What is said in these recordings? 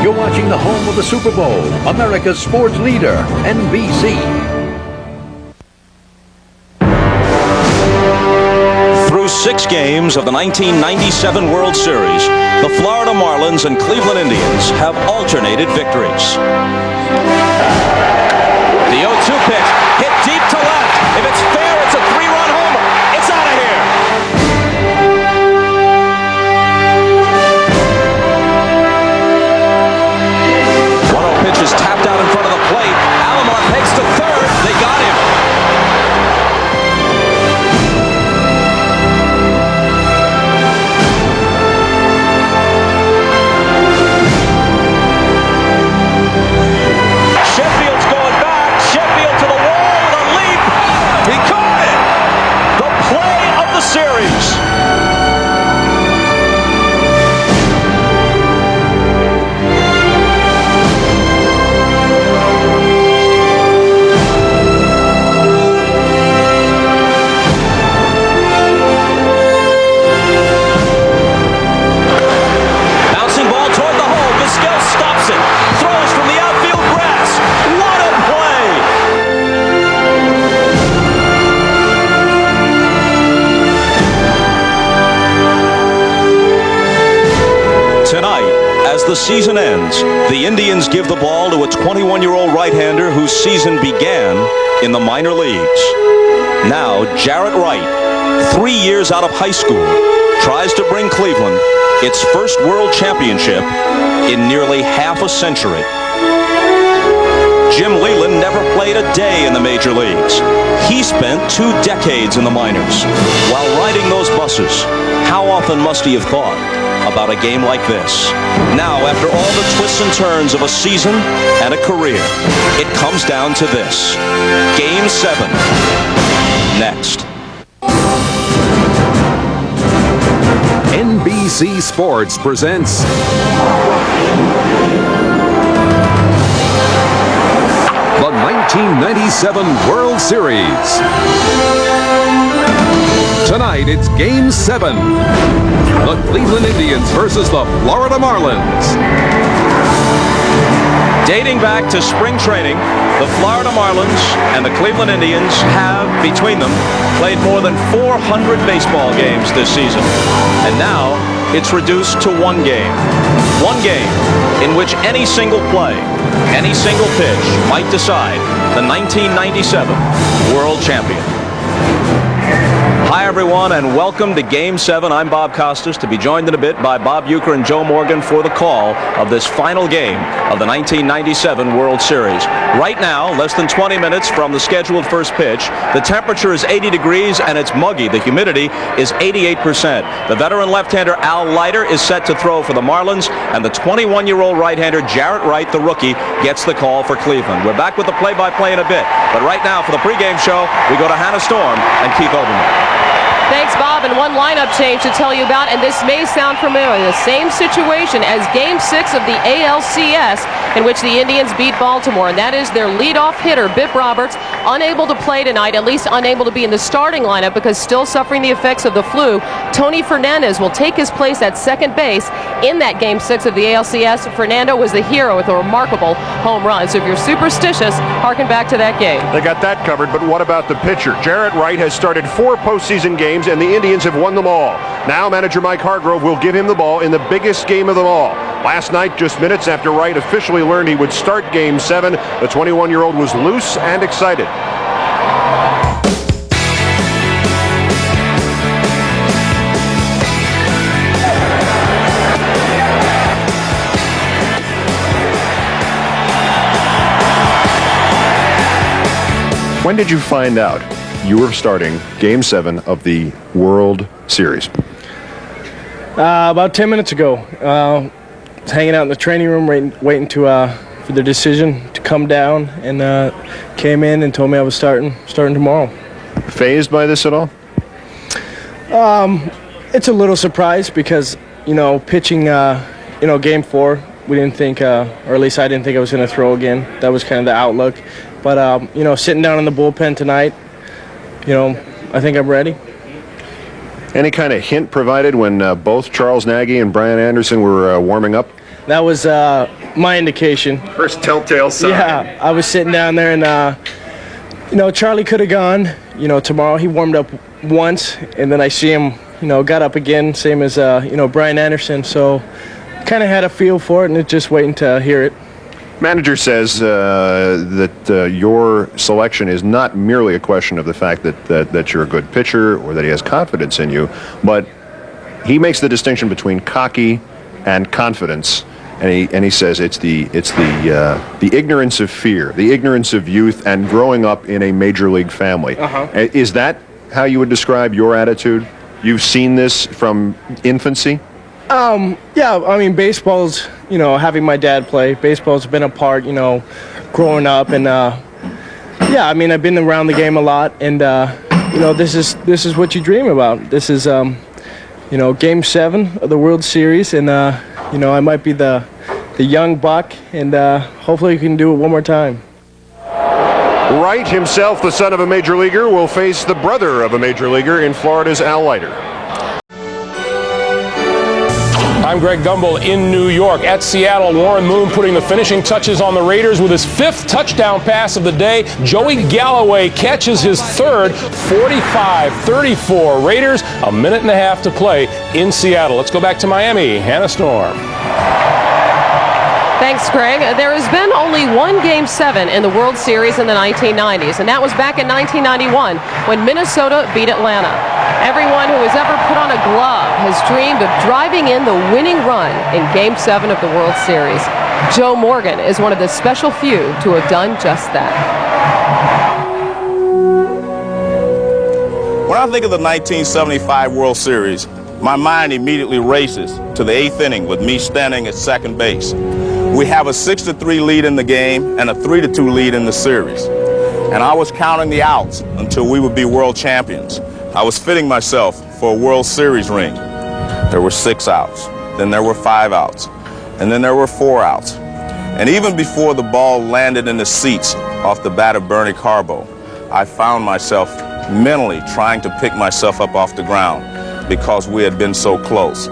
You're watching the home of the Super Bowl, America's sports leader, NBC. Through 6 games of the 1997 World Series, the Florida Marlins and Cleveland Indians have alternated victories. The 0-2 pitch hit deep to left. If it's fair, it's a 3-run homer. It's out of here. 1-0 pitch is tapped out in front of the plate. Alomar pegs to third. They got him. Sheffield's going back. Sheffield to the wall with a leap. He caught it. The play of the series. Bouncing ball toward the hole. Vizquel stops it. Throws from the outfield grass. What a play! Tonight, as the season ends, the Indians give the ball to a 21-year-old right-hander whose season began in the minor leagues. Now, Jarrett Wright, 3 years out of high school, tries to bring Cleveland its first world championship in nearly half a century. Jim Leyland never played a day in the major leagues. He spent 2 decades in the minors. While riding those buses, how often must he have thought about a game like this? Now, after all the twists and turns of a season and a career, it comes down to this. Game 7. Next. NBC Sports presents the 1997 World Series. Tonight, it's Game 7. The Cleveland Indians versus the Florida Marlins. Dating back to spring training, the Florida Marlins and the Cleveland Indians have, between them, played more than 400 baseball games this season. And now, it's reduced to one game. One game in which any single play, any single pitch might decide the 1997 World Champion. Hi, everyone, and welcome to Game 7. I'm Bob Costas, to be joined in a bit by Bob Uecker and Joe Morgan for the call of this final game of the 1997 World Series. Right now, less than 20 minutes from the scheduled first pitch, the temperature is 80 degrees and it's muggy. The humidity is 88%. The veteran left-hander Al Leiter is set to throw for the Marlins, and the 21-year-old right-hander Jarrett Wright, the rookie, gets the call for Cleveland. We're back with the play-by-play in a bit, but right now, for the pregame show, we go to Hannah Storm and Keith Olbermann. Thanks, Bob. And one lineup change to tell you about, and this may sound familiar. The same situation as Game 6 of the ALCS, in which the Indians beat Baltimore, and that is their leadoff hitter, Bip Roberts, unable to play tonight, at least unable to be in the starting lineup because still suffering the effects of the flu. Tony Fernandez will take his place at second base in that Game 6 of the ALCS. Fernando was the hero with a remarkable home run. So if you're superstitious, harken back to that game. They got that covered, but what about the pitcher? Jarrett Wright has started 4 postseason games, and the Indians have won them all. Now manager Mike Hargrove will give him the ball in the biggest game of them all. Last night, just minutes after Wright officially learned he would start Game 7, the 21-year-old was loose and excited. When did you find out you were starting Game 7 of the World Series? About 10 minutes ago. I was hanging out in the training room waiting for the decision to come down, and came in and told me I was starting tomorrow. Fazed by this at all? It's a little surprise because, pitching, Game 4, we didn't think, or at least I didn't think I was going to throw again. That was kind of the outlook. But, sitting down in the bullpen tonight, I think I'm ready. Any kind of hint provided when both Charles Nagy and Brian Anderson were warming up? that was my indication. First telltale sign. Yeah, I was sitting down there, and Charlie could have gone. Tomorrow he warmed up once, and then I see him. Got up again, same as Brian Anderson. So kind of had a feel for it, and just waiting to hear it. Manager says that your selection is not merely a question of the fact that you're a good pitcher or that he has confidence in you, but he makes the distinction between cocky and confidence, and he says it's the ignorance of fear, the ignorance of youth, and growing up in a major league family. Is that how you would describe your attitude? You've seen this from infancy? Yeah, I mean, baseball's, having my dad play, baseball's been a part, growing up, and yeah, I mean, I've been around the game a lot, and this is what you dream about. This is Game 7 of the World Series, and I might be the young buck, and hopefully we can do it one more time. Wright himself, the son of a major leaguer, will face the brother of a major leaguer in Florida's Al Leiter. I'm Greg Gumbel in New York. At Seattle, Warren Moon putting the finishing touches on the Raiders with his 5th touchdown pass of the day. Joey Galloway catches his 3rd, 45-34. Raiders, a minute and a half to play in Seattle. Let's go back to Miami. Hannah Storm. Thanks, Greg. There has been only one Game 7 in the World Series in the 1990s, and that was back in 1991 when Minnesota beat Atlanta. Everyone who has ever put on a glove has dreamed of driving in the winning run in Game 7 of the World Series. Joe Morgan is one of the special few to have done just that. When I think of the 1975 World Series, my mind immediately races to the 8th inning with me standing at second base. We have a 6-3 lead in the game and a 3-2 lead in the series. And I was counting the outs until we would be world champions. I was fitting myself for a World Series ring. There were 6 outs, then there were 5 outs, and then there were 4 outs. And even before the ball landed in the seats off the bat of Bernie Carbo, I found myself mentally trying to pick myself up off the ground because we had been so close.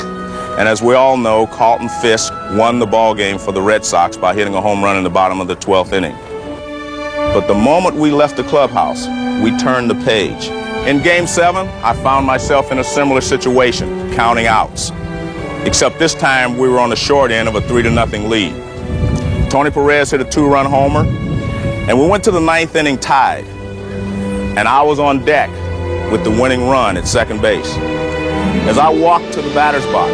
And as we all know, Carlton Fisk won the ball game for the Red Sox by hitting a home run in the bottom of the 12th inning. But the moment we left the clubhouse, we turned the page. In Game 7, I found myself in a similar situation, counting outs. Except this time, we were on the short end of a 3-0 lead. Tony Perez hit a 2-run homer, and we went to the 9th inning tied. And I was on deck with the winning run at second base. As I walked to the batter's box,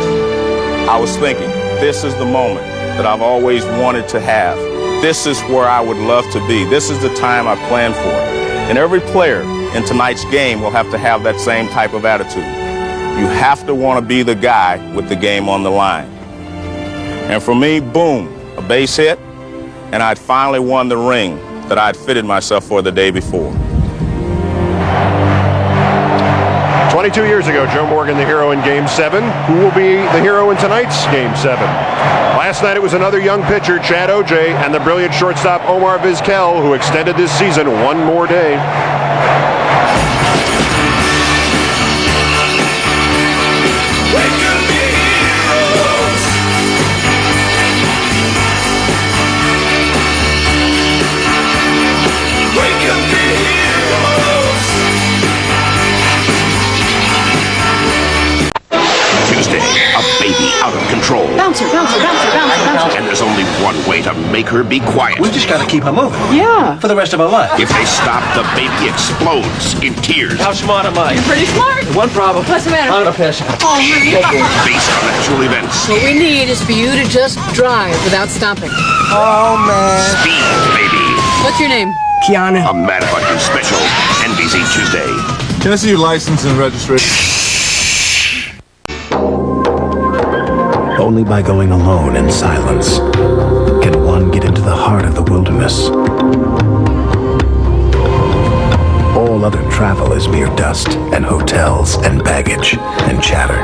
I was thinking, this is the moment that I've always wanted to have. This is where I would love to be. This is the time I planned for. And every player in tonight's game will have to have that same type of attitude. You have to want to be the guy with the game on the line. And for me, boom, a base hit, and I'd finally won the ring that I'd fitted myself for the day before. 22 years ago, Joe Morgan, the hero in Game 7. Who will be the hero in tonight's Game 7? Last night, it was another young pitcher, Chad Ojay, and the brilliant shortstop, Omar Vizquel, who extended this season one more day. Out of control. Bouncer. And there's only one way to make her be quiet. We just gotta keep her moving. Yeah. For the rest of her life. If they stop, the baby explodes in tears. How smart am I? You're pretty smart. One problem. What's the matter? I'm gonna piss. Oh, really? Based on actual events. What we need is for you to just drive without stopping. Oh, man. Speed, baby. What's your name? Kiana. A Manhunter special. NBC Tuesday. Can I see your license and registration? Only by going alone in silence can one get into the heart of the wilderness. All other travel is mere dust and hotels and baggage and chatter.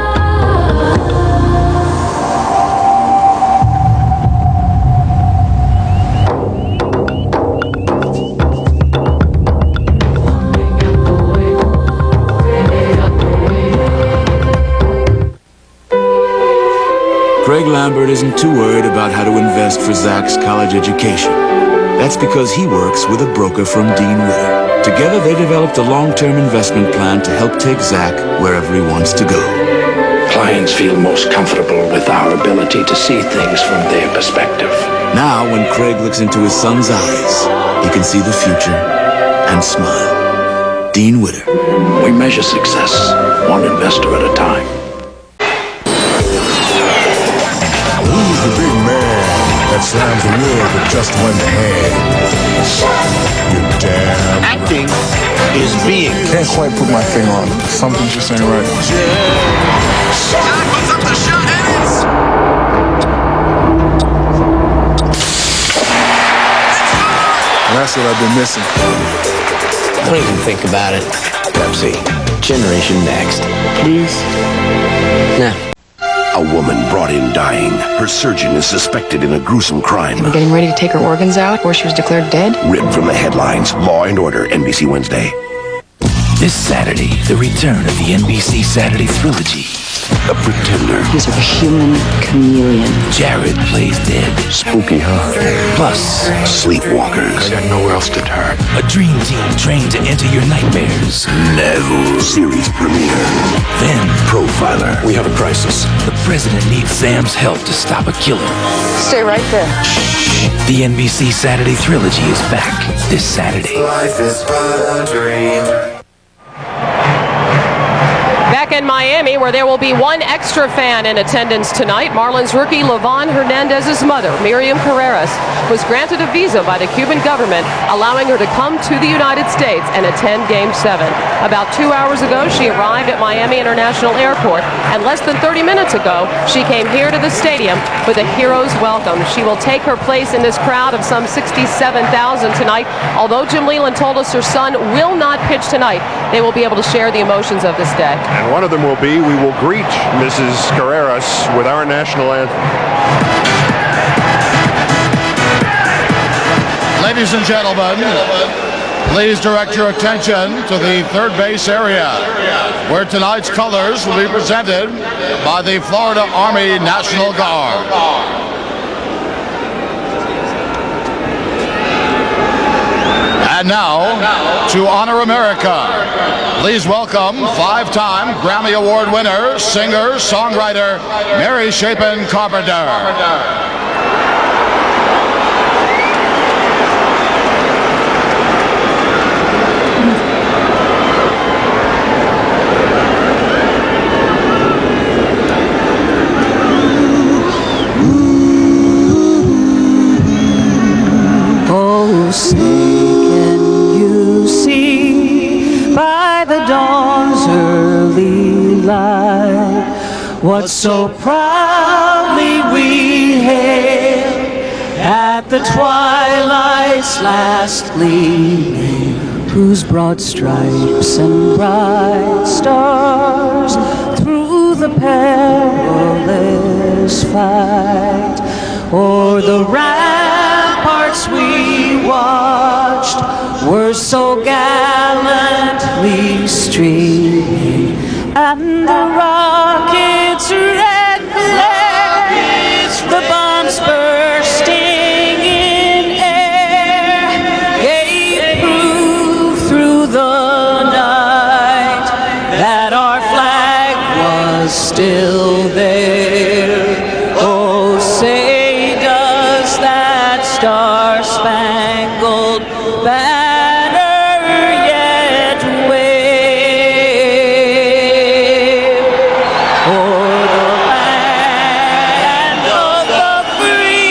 Greg Lamb Lambert isn't too worried about how to invest for Zach's college education. That's because he works with a broker from Dean Witter. Together, they developed a long-term investment plan to help take Zach wherever he wants to go. Clients feel most comfortable with our ability to see things from their perspective. Now, when Craig looks into his son's eyes, he can see the future and smile. Dean Witter. We measure success one investor at a time. Who's the big man that slams the world with just one hand? You're damn Acting is being. Can't quite put my finger on it. Something just ain't right. John puts up the shot and it's... And that's what I've been missing. Don't even think about it. Pepsi. Generation Next. Please? Nah. A woman brought in dying. Her surgeon is suspected in a gruesome crime. We're getting ready to take her organs out, or she was declared dead? Ripped from the headlines. Law and Order, NBC Wednesday. This Saturday, the return of the NBC Saturday trilogy. The Pretender. He's a human chameleon. Jared plays dead. Spooky, huh? Plus, Sleepwalkers. I got nowhere else to turn. a dream team trained to enter your nightmares. Level. Series premiere. Then, Profiler. We have a crisis. the president needs Sam's help to stop a killer. Stay right there. The NBC Saturday trilogy is back this Saturday. Life is but a dream. Back in Miami, where there will be one extra fan in attendance tonight, Marlins rookie Livan Hernandez's mother, Miriam Carreras, was granted a visa by the Cuban government, allowing her to come to the United States and attend Game 7. About 2 hours ago, she arrived at Miami International Airport, and less than 30 minutes ago, she came here to the stadium with a hero's welcome. She will take her place in this crowd of some 67,000 tonight. Although Jim Leland told us her son will not pitch tonight, they will be able to share the emotions of this day. And one of them will be, we will greet Mrs. Carreras with our national anthem. Ladies and gentlemen, please direct your attention to the third base area, where tonight's colors will be presented by the Florida Army National Guard. And now, to honor America, please welcome five-time Grammy Award winner, singer, songwriter, Mary Chapin Carpenter. Oh, say can you see by the dawn's early light what so proudly we hailed at the twilight's last gleaming, whose broad stripes and bright stars through the perilous fight o'er the ramparts we watched were so gallantly streaming, and the rockets' red flares, the bombs bursting in air, gave proof through the night that our flag was still there. Oh, say does that star-spangled banner yet wave o'er the land of the free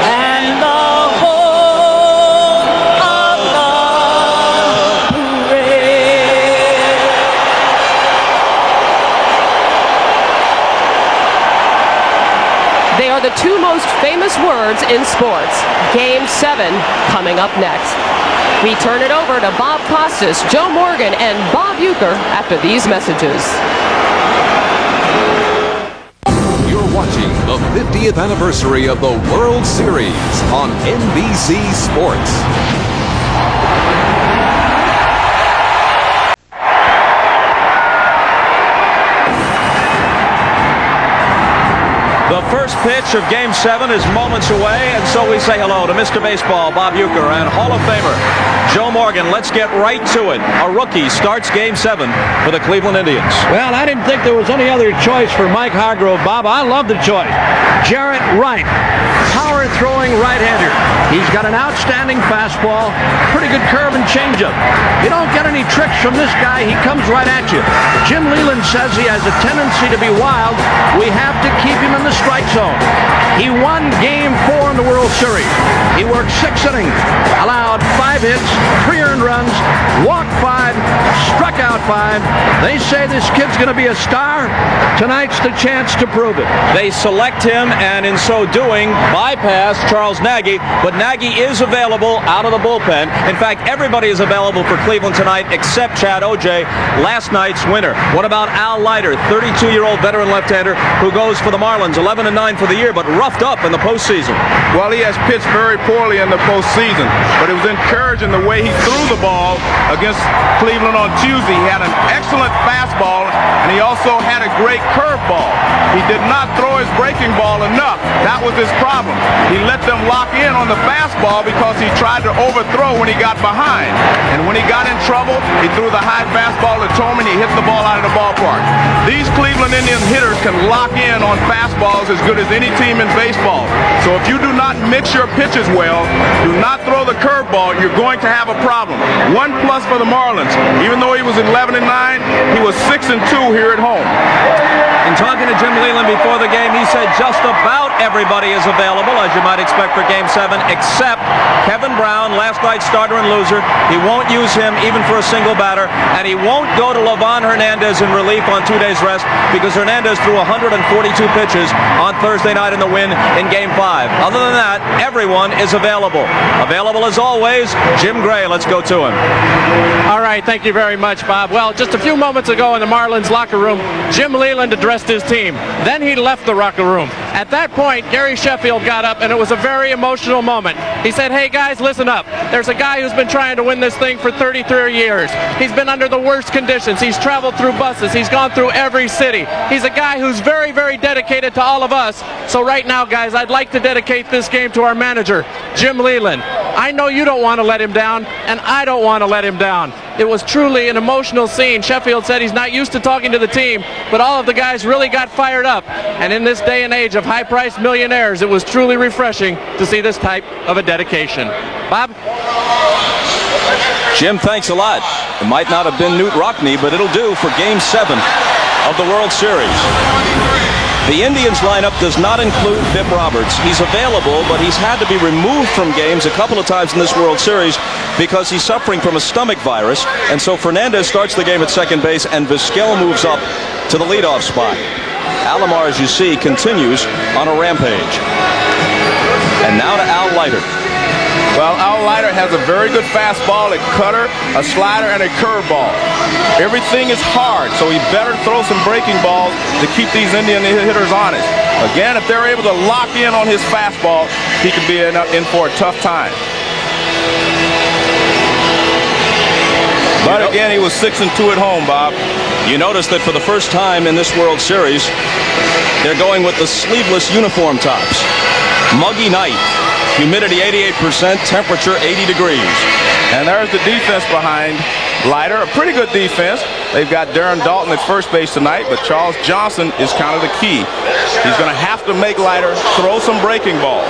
and the home of the brave? They are the two most famous words in sports. Game 7 coming up next. We turn it over to Bob Costas, Joe Morgan, and Bob Uecker after these messages. You're watching the 50th anniversary of the World Series on NBC Sports. The first pitch of Game 7 is moments away, and so we say hello to Mr. Baseball, Bob Uecker, and Hall of Famer Joe Morgan. Let's get right to it. A rookie starts Game 7 for the Cleveland Indians. Well, I didn't think there was any other choice for Mike Hargrove, Bob. I love the choice. Jarrett Wright, power-throwing right-hander. He's got an outstanding fastball, pretty good curve and changeup. You don't get any tricks from this guy. He comes right at you. Jim Leland says he has a tendency to be wild. We have to keep him in the strike zone. He won Game 4 in the World Series. He worked 6 innings, allowed 5 hits, 3 earned runs, walked 5, struck out 5. They say this kid's going to be a star. Tonight's the chance to prove it. They select him, and in so doing, bypass Charles Nagy, but Nagy is available out of the bullpen. In fact, everybody is available for Cleveland tonight except Chad Ojai, last night's winner. What about Al Leiter, 32-year-old veteran left-hander who goes for the Marlins, 11-9 for the year, but roughed up in the postseason? Well, he has pitched very poorly in the postseason, but it was encouraging the way he threw the ball against Cleveland on Tuesday. He had an excellent fastball, and he also had a great curveball. He did not throw his breaking ball enough. That was his problem. He let them lock in on the fastball because he tried to overthrow when he got behind. And when he got in trouble, he threw the high fastball to Torman. He hit the ball out of the ballpark. These Cleveland Indians hitters can lock in on fastballs as good as any team in baseball. So if you do not mix your pitches well, do not throw the curveball, you're going to have a problem. 1+ for the Marlins. Even though he was 11-9, he was 6-2 here at home. In talking to Jim Leland before the game, he said just about everybody is available, as you might expect for Game 7, except Kevin Brown, last night's starter and loser. He won't use him even for a single batter, and he won't go to Livan Hernandez in relief on 2 days rest because Hernandez threw 142 pitches on Thursday night in the win in Game 5. Other than that, everyone is available. Available as always, Jim Gray. Let's go to him. All right, thank you very much, Bob. Well, just a few moments ago in the Marlins locker room, Jim Leland addressed his team. Then he left the locker room. At that point, Gary Sheffield got up, and it was a very emotional moment. He said, hey guys, listen up. There's a guy who's been trying to win this thing for 33 years. He's been under the worst conditions. He's traveled through buses. He's gone through every city. He's a guy who's very, very dedicated to all of us. So right now, guys, I'd like to dedicate this game to our manager, Jim Leland. I know you don't want to let him down, and I don't want to let him down. It was truly an emotional scene. Sheffield said he's not used to talking to the team, but all of the guys really got fired up. And in this day and age of high-priced millionaires, it was truly refreshing to see this type of a dedication. Bob? Jim, thanks a lot. It might not have been Knute Rockne, but it'll do for Game 7 of the World Series. The Indians lineup does not include Bip Roberts. He's available, but he's had to be removed from games a couple of times in this World Series because he's suffering from a stomach virus. And so Fernandez starts the game at second base, and Vizquel moves up to the leadoff spot. Alomar, as you see, continues on a rampage. And now to Al Leiter. Well, Al Leiter has a very good fastball, a cutter, a slider, and a curveball. Everything is hard, so he better throw some breaking balls to keep these Indian hitters honest. Again, if they're able to lock in on his fastball, he could be in for a tough time. But again, he was 6-2 at home, Bob. You notice that for the first time in this World Series, they're going with the sleeveless uniform tops. Muggy night. Humidity 88%, temperature 80 degrees. And there's the defense behind Leiter, a pretty good defense. They've got Darren Dalton at first base tonight, but Charles Johnson is kind of the key. He's going to have to make Leiter throw some breaking balls.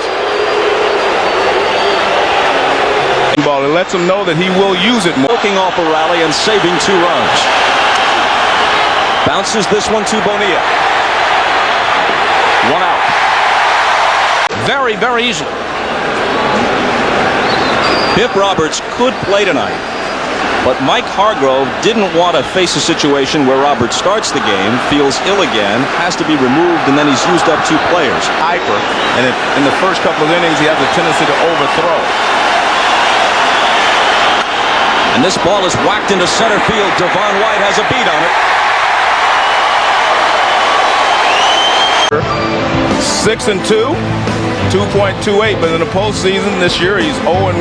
It lets him know that he will use it more. Walking off a rally and saving 2 runs. Bounces this one to Bonilla. 1 out. Very, very easily. Bip Roberts could play tonight, but Mike Hargrove didn't want to face a situation where Roberts starts the game, feels ill again, has to be removed, and then he's used up 2 players. Hyper, and in the first couple of innings, he has a tendency to overthrow. And this ball is whacked into center field. Devon White has a beat on it. 6-2. 2.28, but in the postseason this year he's 0-1.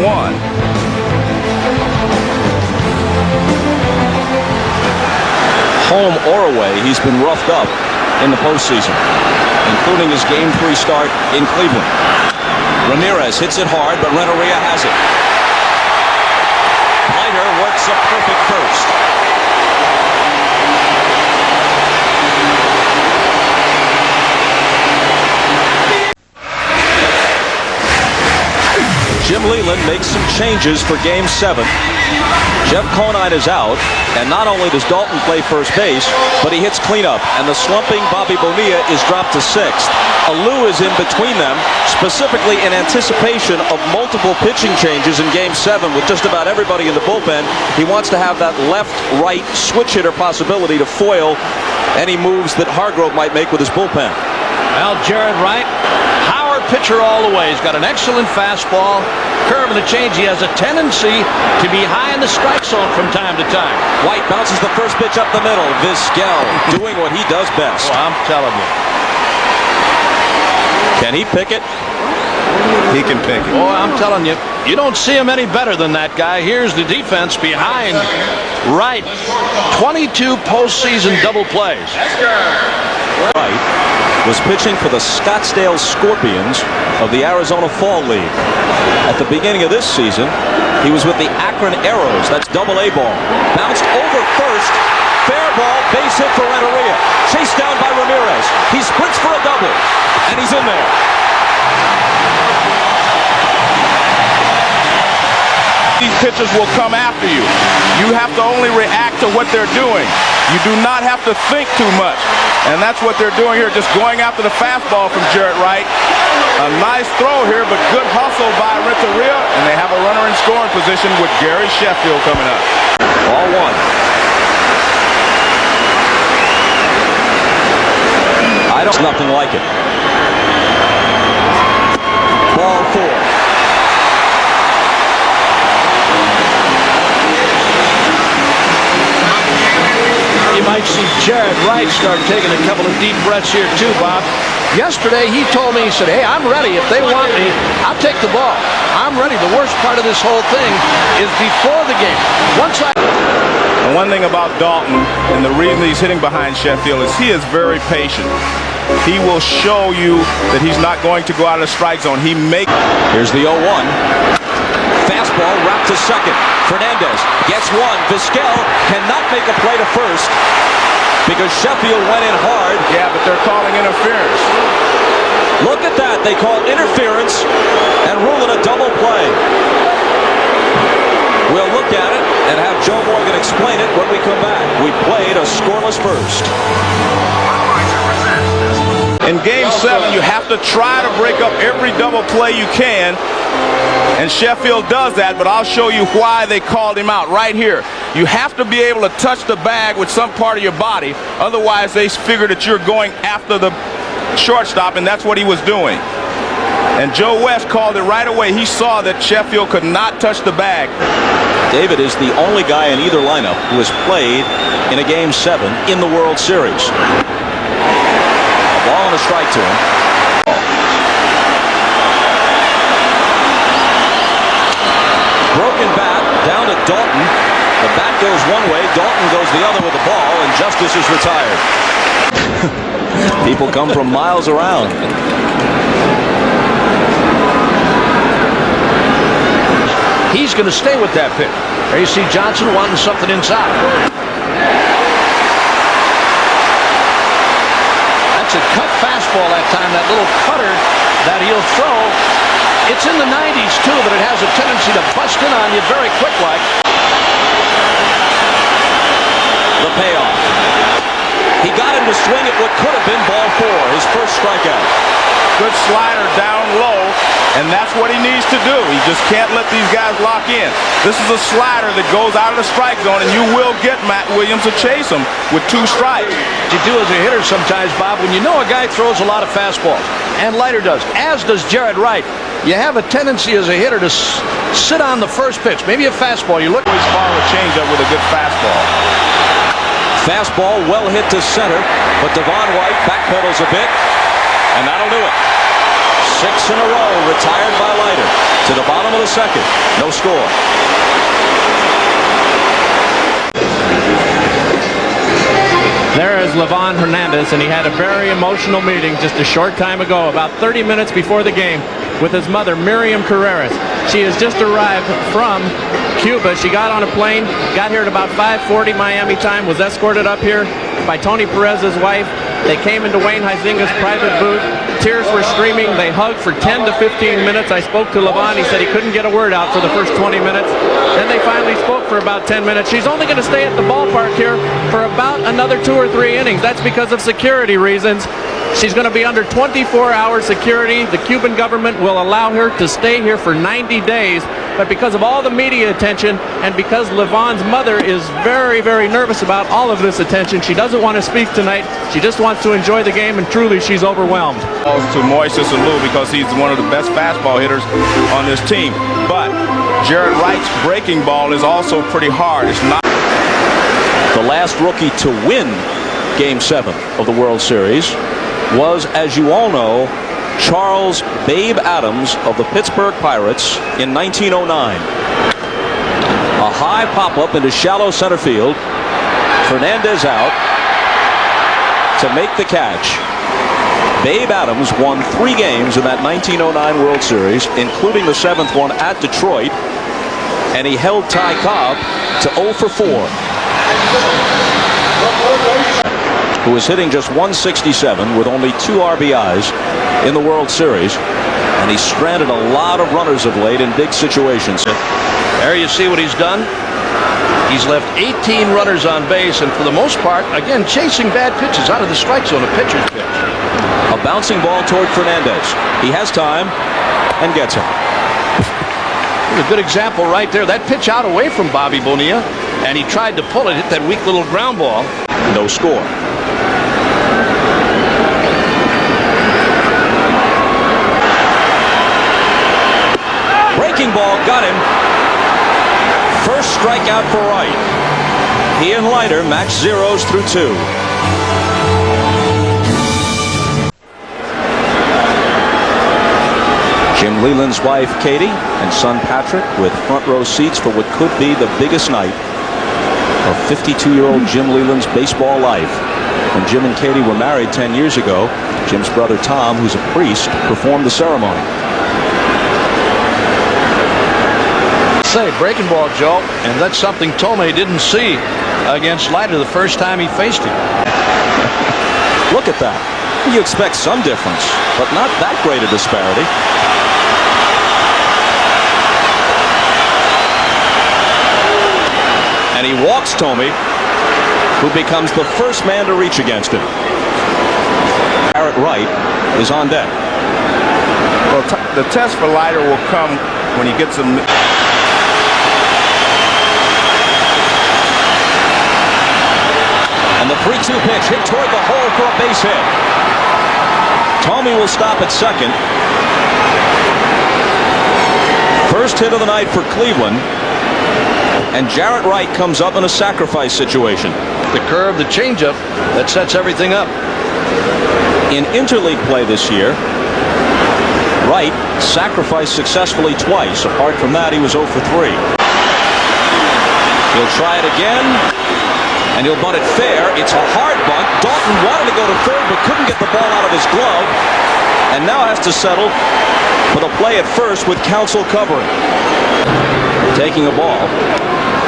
Home or away, he's been roughed up in the postseason. including his Game 3 start in Cleveland. Ramirez hits it hard, but Renteria has it. Leiter works a perfect first. Jim Leyland makes some changes for Game 7. Jeff Conine is out, and not only does Dalton play first base, but he hits cleanup, and the slumping Bobby Bonilla is dropped to 6th. Alou is in between them, specifically in anticipation of multiple pitching changes in Game 7 with just about everybody in the bullpen. He wants to have that left-right switch hitter possibility to foil any moves that Hargrove might make with his bullpen. Well, Jared Wright, power pitcher all the way. He's got an excellent fastball, curve, and a change. He has a tendency to be high in the strike zone from time to time. White bounces the first pitch up the middle. Vizquel doing what he does best. Well, I'm telling you. Can he pick it? He can pick it. Boy, I'm telling you, you don't see him any better than that guy. Here's the defense behind Wright. 22 postseason double plays. Wright was pitching for the Scottsdale Scorpions of the Arizona Fall League. At the beginning of this season, he was with the Akron Arrows. That's double-A ball. Bounced over first. Fair ball, base hit for Renteria. Chased down by Ramirez. He sprints for a double, and he's in there. These pitchers will come after you. You have to only react to what they're doing. You do not have to think too much. And that's what they're doing here, just going after the fastball from Jared Wright. A nice throw here, but good hustle by Renteria. And they have a runner in scoring position with Gary Sheffield coming up. Ball one. Nothing like it. Ball four. You might see Jared Wright start taking a couple of deep breaths here too, Bob. Yesterday he told me, he said, hey, I'm ready. If they want me, I'll take the ball. I'm ready. The worst part of this whole thing is before the game. And one thing about Dalton, and the reason he's hitting behind Sheffield, is he is very patient. He will show you that he's not going to go out of the strike zone. Here's the 0-1. Fastball wrapped to second. Fernandez gets one. Vizquel cannot make a play to first because Sheffield went in hard. Yeah, but they're calling interference. Look at that. They call interference and rule it a double play. We'll look at it and have Joe Morgan explain it when we come back. We played a scoreless first. In Game 7, you have to try to break up every double play you can, and Sheffield does that, but I'll show you why they called him out right here. You have to be able to touch the bag with some part of your body, otherwise they figure that you're going after the shortstop, and that's what he was doing. And Joe West called it right away. He saw that Sheffield could not touch the bag. David is the only guy in either lineup who has played in a Game 7 in the World Series. Ball and a strike to him. Broken bat down to Dalton. The bat goes one way, Dalton goes the other with the ball, and Justice is retired. People come from miles around. He's going to stay with that pitch. There you see Johnson wanting something inside. That's a cut fastball that time, that little cutter that he'll throw. It's in the 90s, too, but it has a tendency to bust in on you very quick like. The payoff. He got him to swing at what could have been ball four, his first strikeout. Good slider down low, and that's what he needs to do. He just can't let these guys lock in. This is a slider that goes out of the strike zone, and you will get Matt Williams to chase him with 2 strikes. You do as a hitter sometimes, Bob, when you know a guy throws a lot of fastballs, and Leiter does, as does Jared Wright, you have a tendency as a hitter to sit on the first pitch, maybe a fastball. You look always follow a changeup with a good fastball. Fastball well hit to center, but Devon White backpedals a bit, and that'll do it. 6 in a row, retired by Leiter. To the bottom of the second, no score. There is Livan Hernandez, and he had a very emotional meeting just a short time ago, about 30 minutes before the game, with his mother, Miriam Carreras. She has just arrived from Cuba. She got on a plane, got here at about 5:40 Miami time, was escorted up here by Tony Perez's wife. They came into Wayne Huizinga's private booth. Tears were streaming. They hugged for 10 to 15 minutes. I spoke to Livan. He said he couldn't get a word out for the first 20 minutes. Then they finally spoke for about 10 minutes. She's only going to stay at the ballpark here for about another 2 or 3 innings. That's because of security reasons. She's going to be under 24-hour security. The Cuban government will allow her to stay here for 90 days. But because of all the media attention and because Livan's mother is very, very nervous about all of this attention, she doesn't want to speak tonight. She just wants to enjoy the game, and truly she's overwhelmed. To Moises Alou because he's one of the best fastball hitters on this team. But Jared Wright's breaking ball is also pretty hard. It's not. The last rookie to win Game 7 of the World Series was, as you all know, Charles Babe Adams of the Pittsburgh Pirates in 1909. A high pop-up into shallow center field. Fernandez out to make the catch. Babe Adams won 3 games in that 1909 World Series, including the 7th one at Detroit, and he held Ty Cobb to 0 for 4. Who was hitting just 167 with only 2 RBIs in the World Series, and he's stranded a lot of runners of late in big situations. There you see what he's done. He's left 18 runners on base, and for the most part, again, chasing bad pitches out of the strike zone, a pitcher's pitch. A bouncing ball toward Fernandez. He has time and gets him. A good example right there. That pitch out away from Bobby Bonilla, and he tried to pull it, hit that weak little ground ball. No score. Breaking ball got him. First strikeout for Wright. He and Leiter match zeros through 2. Jim Leland's wife Katie and son Patrick with front row seats for what could be the biggest night of 52-year-old Jim Leland's baseball life. When Jim and Katie were married 10 years ago, Jim's brother Tom, who's a priest, performed the ceremony. Say, breaking ball, Joe, and that's something Tomei didn't see against Leiter the first time he faced him. Look at that. You expect some difference, but not that great a disparity. And he walks Tomei, who becomes the first man to reach against him. Garrett Wright is on deck. Well, the test for Leiter will come when he gets him. And the 3-2 pitch hit toward the hole for a base hit. Tomei will stop at second. First hit of the night for Cleveland. And Jarrett Wright comes up in a sacrifice situation. The curve, the changeup, that sets everything up. In interleague play this year, Wright sacrificed successfully twice. Apart from that, he was 0 for 3. He'll try it again, and he'll bunt it fair. It's a hard bunt. Dalton wanted to go to third, but couldn't get the ball out of his glove, and now has to settle for the play at first with Counsell covering. Taking a ball.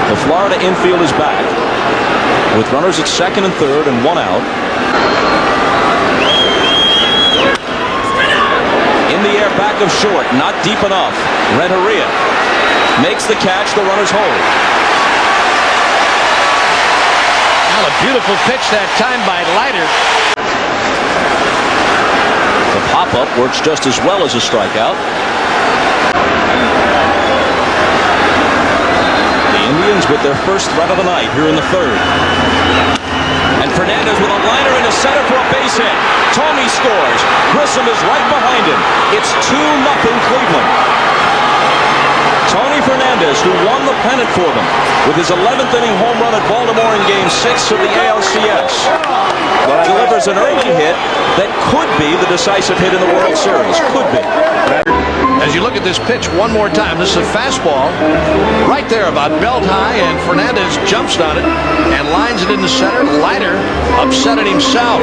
The Florida infield is back with runners at second and third and 1 out. In the air, back of short, not deep enough. Renteria makes the catch. The runners hold. Now a beautiful pitch that time by Leiter. The pop-up works just as well as a strikeout. Indians with their first threat of the night here in the third. And Fernandez with a liner into center for a base hit. Tomei scores. Grissom is right behind him. It's 2-0 Cleveland. Tony Fernandez, who won the pennant for them with his 11th inning home run at Baltimore in Game 6 of the ALCS, delivers an early hit that could be the decisive hit in the World Series. Could be. As you look at this pitch one more time, this is a fastball right there about belt high, and Fernandez jumps on it and lines it into center. Leiter upset it himself.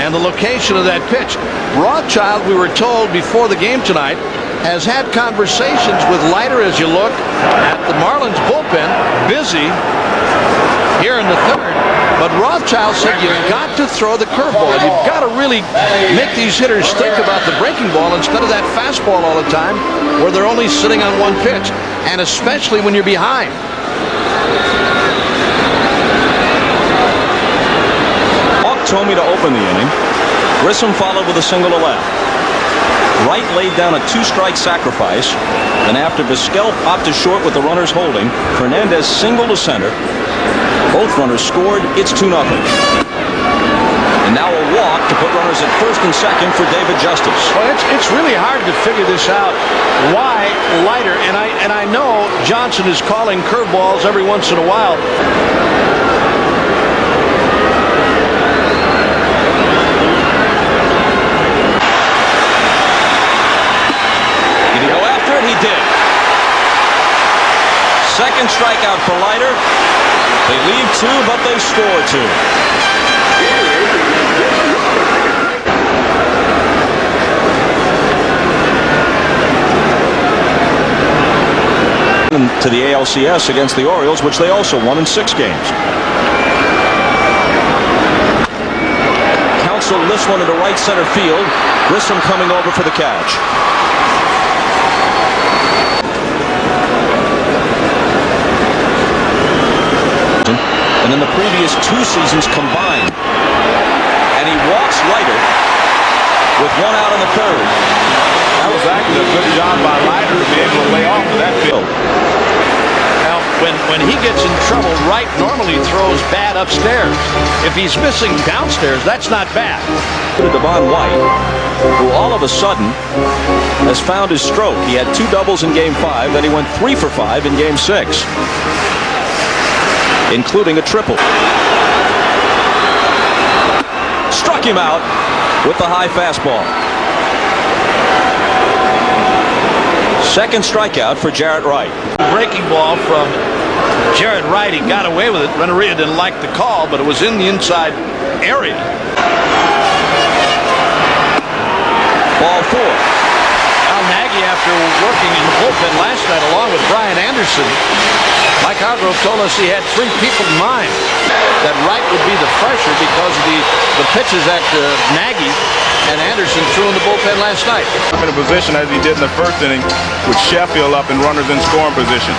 And the location of that pitch. Rothschild, we were told before the game tonight, has had conversations with Leiter as you look at the Marlins bullpen, busy here in the third. But Rothschild said you've got to throw the curveball. You've got to really make these hitters think about the breaking ball instead of that fastball all the time where they're only sitting on one pitch, and especially when you're behind. Hawk told me to open the inning. Grissom followed with a single to left. Wright laid down a two-strike sacrifice, and after Vizquel popped to short with the runners holding, Fernandez singled to center. Both runners scored. It's 2-0. And now a walk to put runners at first and second for David Justice. Well, it's really hard to figure this out. Why Leiter? And I know Johnson is calling curveballs every once in a while. He did. Second strikeout for Leiter. They leave two, but they score two. To the ALCS against the Orioles, which they also won in 6 games. Counsell lifts one into right center field. Grissom coming over for the catch. And in the previous 2 seasons combined. And he walks Leiter with 1 out in the third. That was actually a good job by Leiter to be able to lay off of that field. Now, when he gets in trouble, Wright normally throws bad upstairs. If he's missing downstairs, that's not bad. Devon White, who all of a sudden has found his stroke. He had 2 doubles in Game 5, then he went 3 for 5 in Game 6. Including a triple. Struck him out with the high fastball. Second strikeout for Jarrett Wright. Breaking ball from Jarrett Wright. He got away with it. Renneria didn't like the call, but it was in the inside area. Ball 4. Al Nagy, after working in the bullpen last night along with Brian Anderson, Mike Hargrove told us he had 3 people in mind. That Wright would be the fresher because of the pitches that Nagy and Anderson threw in the bullpen last night. In a position as he did in the first inning with Sheffield up and runners in scoring position.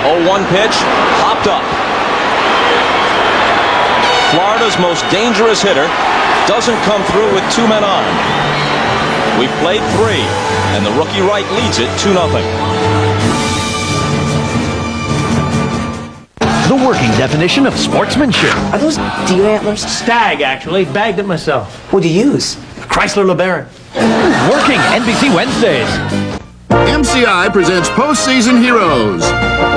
0-1 pitch, hopped up. Florida's most dangerous hitter doesn't come through with 2 men on. We've played 3, and the rookie Wright leads it 2-0. The working definition of sportsmanship. Are those deer antlers? Stag, actually. Bagged it myself. What'd you use? Chrysler LeBaron. Working NBC Wednesdays. MCI presents Postseason Heroes.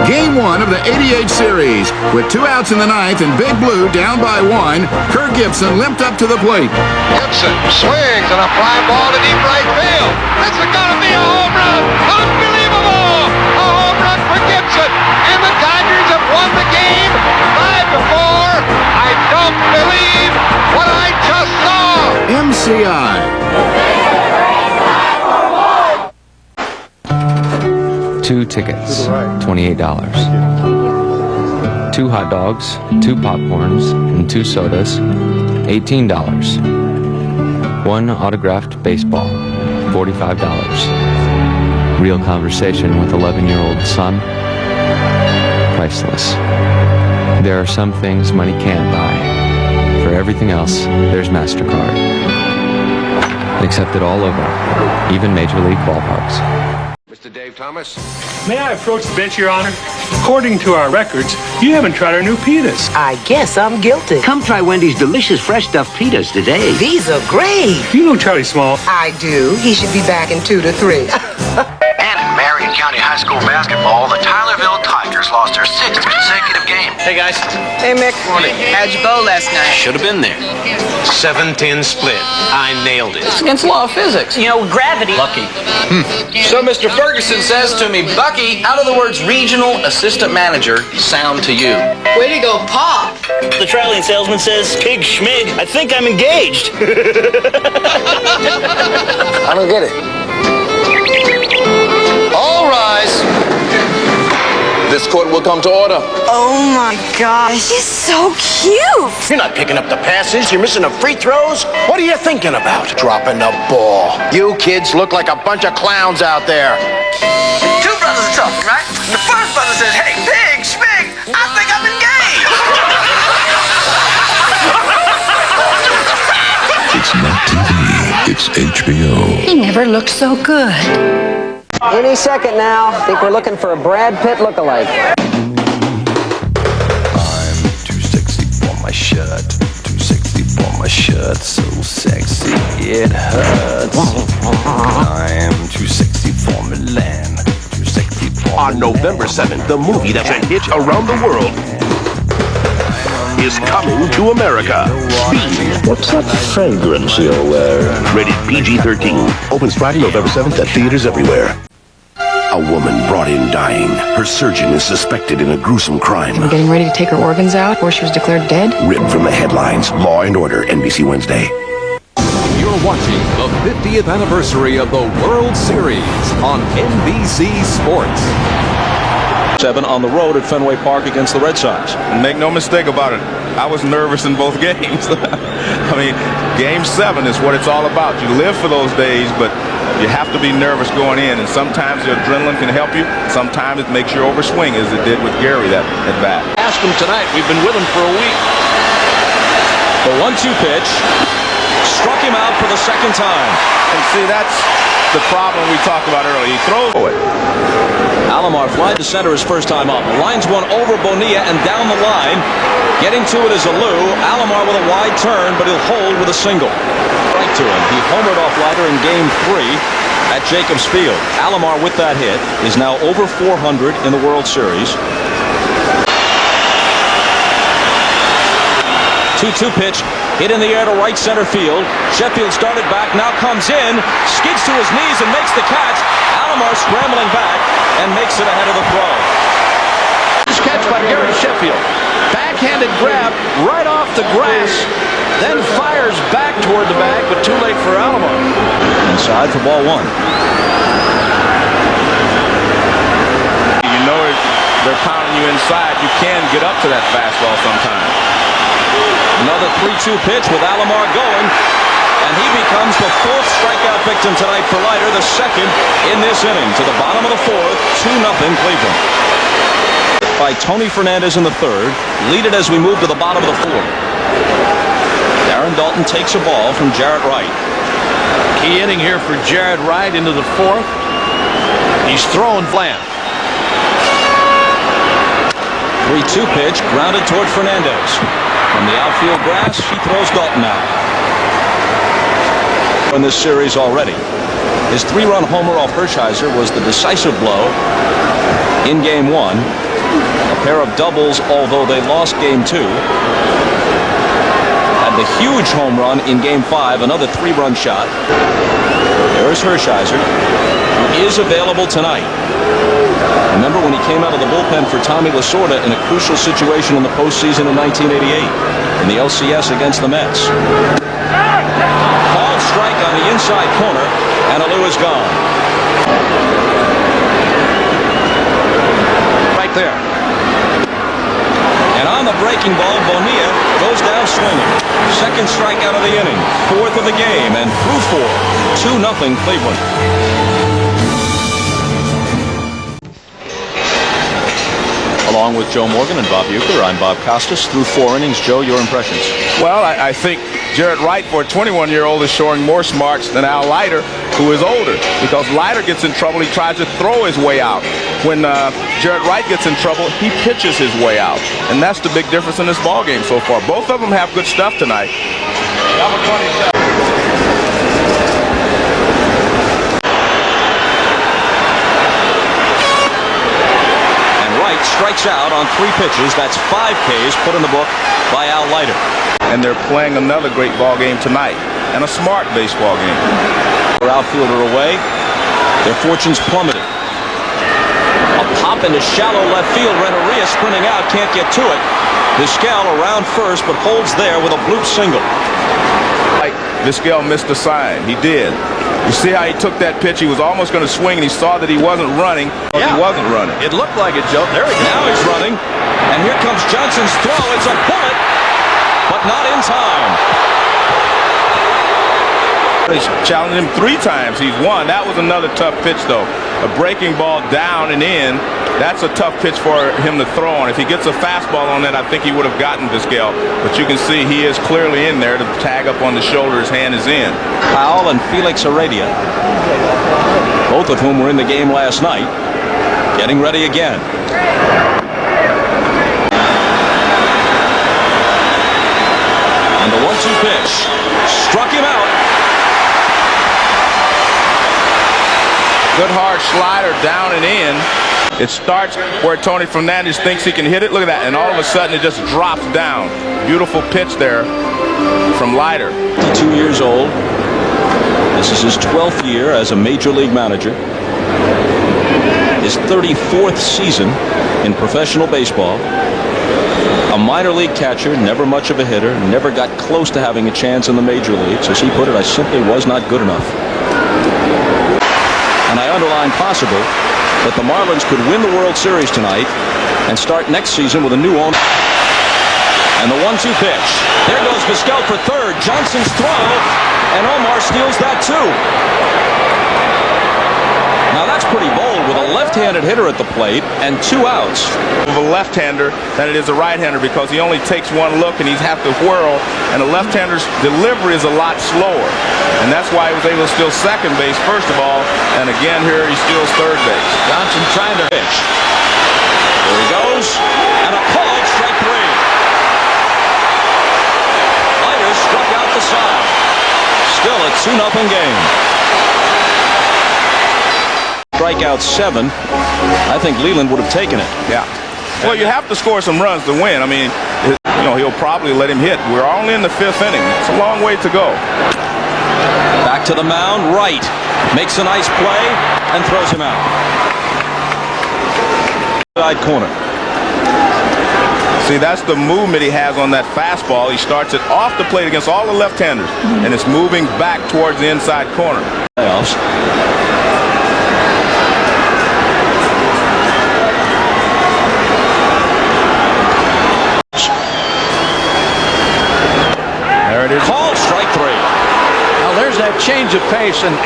Game 1 of the 88 series. With 2 outs in the 9th and Big Blue down by 1, Kirk Gibson limped up to the plate. Gibson swings and a fly ball to deep right field. This is going to be a home run. Unbelievable! A home run for Gibson. And the Dodgers have won the game 5-4. I don't believe what I just saw. MCI. 2 tickets, $28. 2 hot dogs, 2 popcorns, and 2 sodas, $18. 1 autographed baseball, $45. Real conversation with 11-year-old son, priceless. There are some things money can't buy. For everything else, there's MasterCard. Accepted all over, even Major League ballparks. Mr. Dave Thomas. May I approach the bench, Your Honor? According to our records, you haven't tried our new pitas. I guess I'm guilty. Come try Wendy's delicious fresh stuffed pitas today. These are great. You know Charlie Small. I do. He should be back in 2 to 3. And in Marion County High School basketball, the Tylerville Tigers lost their 6th consecutive game Hey, guys. Hey, Mick. Morning. How'd you bowl last night? Should have been there. 7-10 split. I nailed it. It's against the law of physics. You know, gravity. Lucky. So Mr. Ferguson says to me, Bucky, how do the words regional assistant manager sound to you? Way to go, Pop. The traveling salesman says, Pig Schmig, I think I'm engaged. I don't get it. All rise. This court will come to order. Oh my gosh, he's so cute. You're not picking up the passes. You're missing the free throws. What are you thinking about? Dropping the ball. You kids look like a bunch of clowns out there. Two brothers are talking, right? The first brother says, hey, Pig Schmig, I think I'm engaged. It's not TV, it's HBO. He never looked so good. Any second now. I think we're looking for a Brad Pitt lookalike. I'm too sexy for my shirt. Too sexy for my shirt. So sexy it hurts. I'm too sexy for Milan. Too sexy for On November 7th, the movie that's a hit around the world is coming to America. Speed. What's that fragrance you're wearing? Rated PG-13. Opens Friday, November 7th at theaters everywhere. A woman brought in dying. Her surgeon is suspected in a gruesome crime. Getting ready to take her organs out, or she was declared dead? Written from the headlines. Law and Order, NBC Wednesday. You're watching the 50th anniversary of the World Series on NBC Sports. 7 on the road at Fenway Park against the Red Sox. And make no mistake about it, I was nervous in both games. I mean, Game 7 is what it's all about. You live for those days, but you have to be nervous going in, and sometimes the adrenaline can help you. Sometimes it makes you overswing, as it did with Gary that at bat. Ask him tonight. We've been with him for a week. The 1-2 pitch struck him out for the second time. And see, that's the problem we talked about earlier. He throws it. Alomar flied to center his first time up. Lines one over Bonilla and down the line. Getting to it is Alou. Alomar with a wide turn, but he'll hold with a single. Right to him. He homered off Leiter in Game 3 at Jacobs Field. Alomar with that hit is now over 400 in the World Series. 2-2 pitch, hit in the air to right center field. Sheffield started back, now comes in, skids to his knees and makes the catch. Alomar scrambling back and makes it ahead of the throw. This catch by Gary Sheffield. Backhanded grab right off the grass, then fires back toward the bag, but too late for Alomar. Inside for ball 1. You know they're pounding you inside. You can get up to that fastball sometimes. Another 3-2 pitch with Alomar going, and he becomes the 4th strikeout victim tonight for Leiter, the 2nd in this inning. To the bottom of the 4th, 2-0 Cleveland. By Tony Fernandez in the 3rd, lead it as we move to the bottom of the 4th. Darren Dalton takes a ball from Jarrett Wright. Key inning here for Jarrett Wright into the 4th. He's throwing bland. 3-2 pitch grounded toward Fernandez. From the outfield grass, he throws Dalton out. In this series already. His 3-run homer off Hershiser was the decisive blow in Game 1. A pair of doubles, although they lost Game 2. Had the huge home run in Game 5, another 3-run shot. There's Hershiser, who is available tonight. Remember when he came out of the bullpen for Tommy Lasorda in a crucial situation in the postseason in 1988 in the LCS against the Mets. Called strike on the inside corner, and Alou is gone. Right there. And on the breaking ball, Bonilla goes down swinging. 2nd strikeout of the inning, 4th of the game, and through 4, 2-0 Cleveland. Along with Joe Morgan and Bob Uecker, I'm Bob Costas. Through 4 innings, Joe, your impressions? Well, I think Jarrett Wright, for a 21-year-old, is showing more smarts than Al Leiter, who is older. Because Leiter gets in trouble, he tries to throw his way out. When Jarrett Wright gets in trouble, he pitches his way out. And that's the big difference in this ballgame so far. Both of them have good stuff tonight. Number 27. strikes out on 3 pitches. That's 5 Ks put in the book by Al Leiter. And they're playing another great ball game tonight, and a smart baseball game. Outfielder away. Their fortunes plummeted. A pop into shallow left field. Renteria sprinting out, can't get to it. Vizquel around first, but holds there with a bloop single. Vizquel missed the sign. He did. You see how he took that pitch? He was almost going to swing, and he saw that he wasn't running. Yeah. He wasn't running. It looked like it, Joe. There he goes. Now he's running. And here comes Johnson's throw. It's a bullet, but not in time. He's challenged him 3 times. He's won. That was another tough pitch, though. A breaking ball down and in. That's a tough pitch for him to throw on. If he gets a fastball on that, I think he would have gotten Vizquel. But you can see he is clearly in there to tag up on the shoulder. His hand is in. Powell and Felix Heredia, both of whom were in the game last night, getting ready again. And the 1-2 pitch struck him out. Good hard slider down and in. It starts where Tony Fernandez thinks he can hit it. Look at that. And all of a sudden it just drops down. Beautiful pitch there from Leiter. 52 years old. This is his 12th year as a major league manager. His 34th season in professional baseball. A minor league catcher, never much of a hitter, never got close to having a chance in the major leagues. As he put it, I simply was not good enough. And I underline possible that the Marlins could win the World Series tonight and start next season with a new owner. And the 1-2 pitch. There goes Vizquel for third. Johnson's throw, and Omar steals that too. Now that's pretty bold with a left-handed hitter at the plate and 2 outs. Of a left-hander than it is a right-hander because he only takes one look and he's have to whirl, and the left-hander's delivery is a lot slower. And that's why he was able to steal second base, first of all, and again here he steals third base. Johnson trying to pitch. There he goes, and a called strike 3. Leiter struck out the side. Still a 2-0 game. Strikeout 7. I think Leland would have taken it. Yeah. Well, you have to score some runs to win. I mean, you know, he'll probably let him hit. We're only in the 5th inning. It's a long way to go. Back to the mound, right. Makes a nice play and throws him out. Side corner. See, that's the movement he has on that fastball. He starts it off the plate against all the left-handers, and it's moving back towards the inside corner. Playoffs. There it is. Call strike 3. Now there's that change of pace and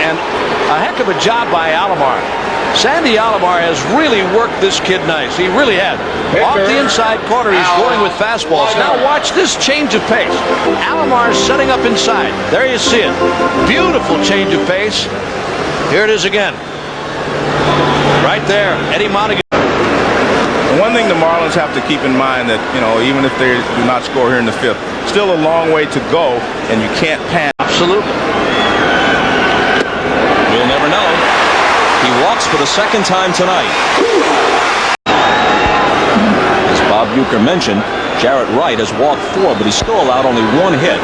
a heck of a job by Alomar. Sandy Alomar has really worked this kid nice. He really has. Off the inside corner, he's going with fastballs. Now watch this change of pace. Alomar's setting up inside. There you see it. Beautiful change of pace. Here it is again. Right there, Eddie Montague. One thing the Marlins have to keep in mind that, you know, even if they do not score here in the 5th, still a long way to go, and you can't pan. Absolutely. We'll never know. He walks for the 2nd time tonight. As Bob Uecker mentioned, Jarrett Wright has walked 4, but he's still allowed only 1 hit.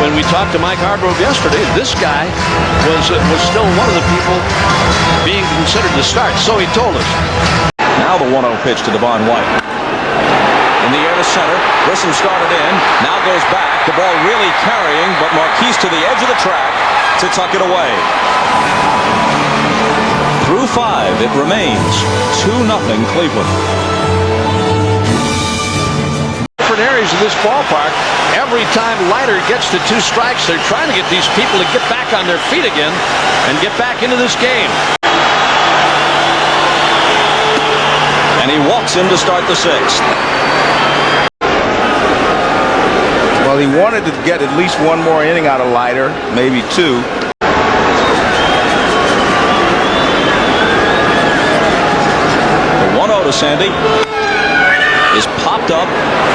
When we talked to Mike Hargrove yesterday, this guy was still one of the people being considered to start, so he told us. Now the 1-0 pitch to Devon White. In the air to center, Grissom started in, now goes back, the ball really carrying, but Marquise to the edge of the track to tuck it away. Through 5, it remains 2-0 Cleveland. Different areas of this ballpark, every time Leiter gets to 2 strikes, they're trying to get these people to get back on their feet again and get back into this game. And he walks in to start the 6th. Well, he wanted to get at least 1 more inning out of Leiter, maybe 2. The 1-0 to Sandy is popped up.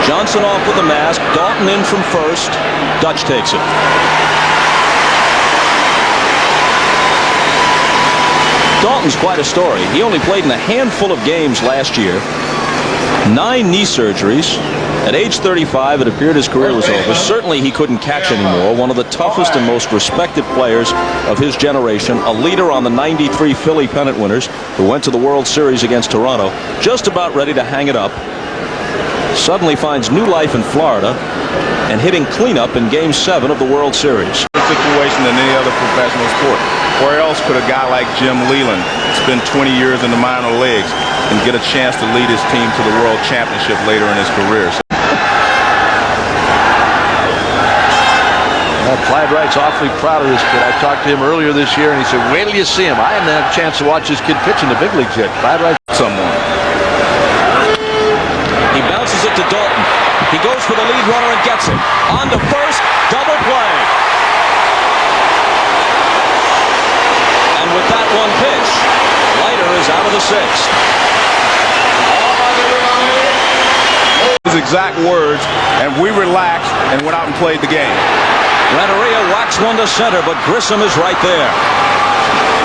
Johnson off with the mask. Dalton in from first. Dutch takes it. Dalton's quite a story. He only played in a handful of games last year. 9 knee surgeries. At age 35, it appeared his career was over. Certainly he couldn't catch anymore. One of the toughest and most respected players of his generation. A leader on the '93 Philly pennant winners who went to the World Series against Toronto. Just about ready to hang it up. Suddenly finds new life in Florida and hitting cleanup in Game 7 of the World Series. Situation than any other professional sport. Where else could a guy like Jim Leland spend 20 years in the minor leagues and get a chance to lead his team to the World Championship later in his career? Clyde Wright's awfully proud of this kid. I talked to him earlier this year, and he said, wait till you see him. I haven't had a chance to watch this kid pitch in the big leagues yet. Clyde Wright. Someone. He bounces it to Dalton. He goes for the lead runner and gets him. On to first, double play. And with that one pitch, Leiter is out of the 6th. His exact words, and we relaxed and went out and played the game. Renteria whacks one to center, but Grissom is right there.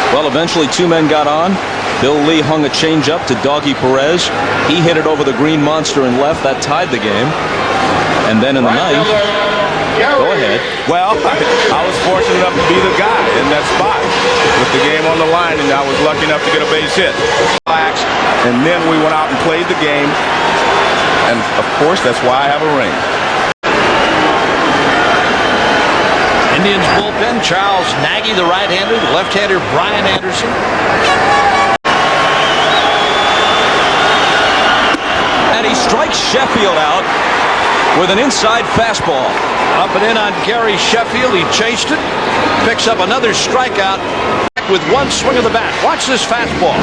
Well, eventually 2 men got on. Bill Lee hung a changeup to Doggy Perez. He hit it over the green monster and left. That tied the game. And then in the ninth, go ahead. Well, I was fortunate enough to be the guy in that spot with the game on the line, and I was lucky enough to get a base hit. And then we went out and played the game. And, of course, that's why I have a ring. Indians bullpen, Charles Nagy, the right-hander, the left-hander, Brian Anderson. And he strikes Sheffield out with an inside fastball. Up and in on Gary Sheffield. He chased it. Picks up another strikeout with one swing of the bat. Watch this fastball.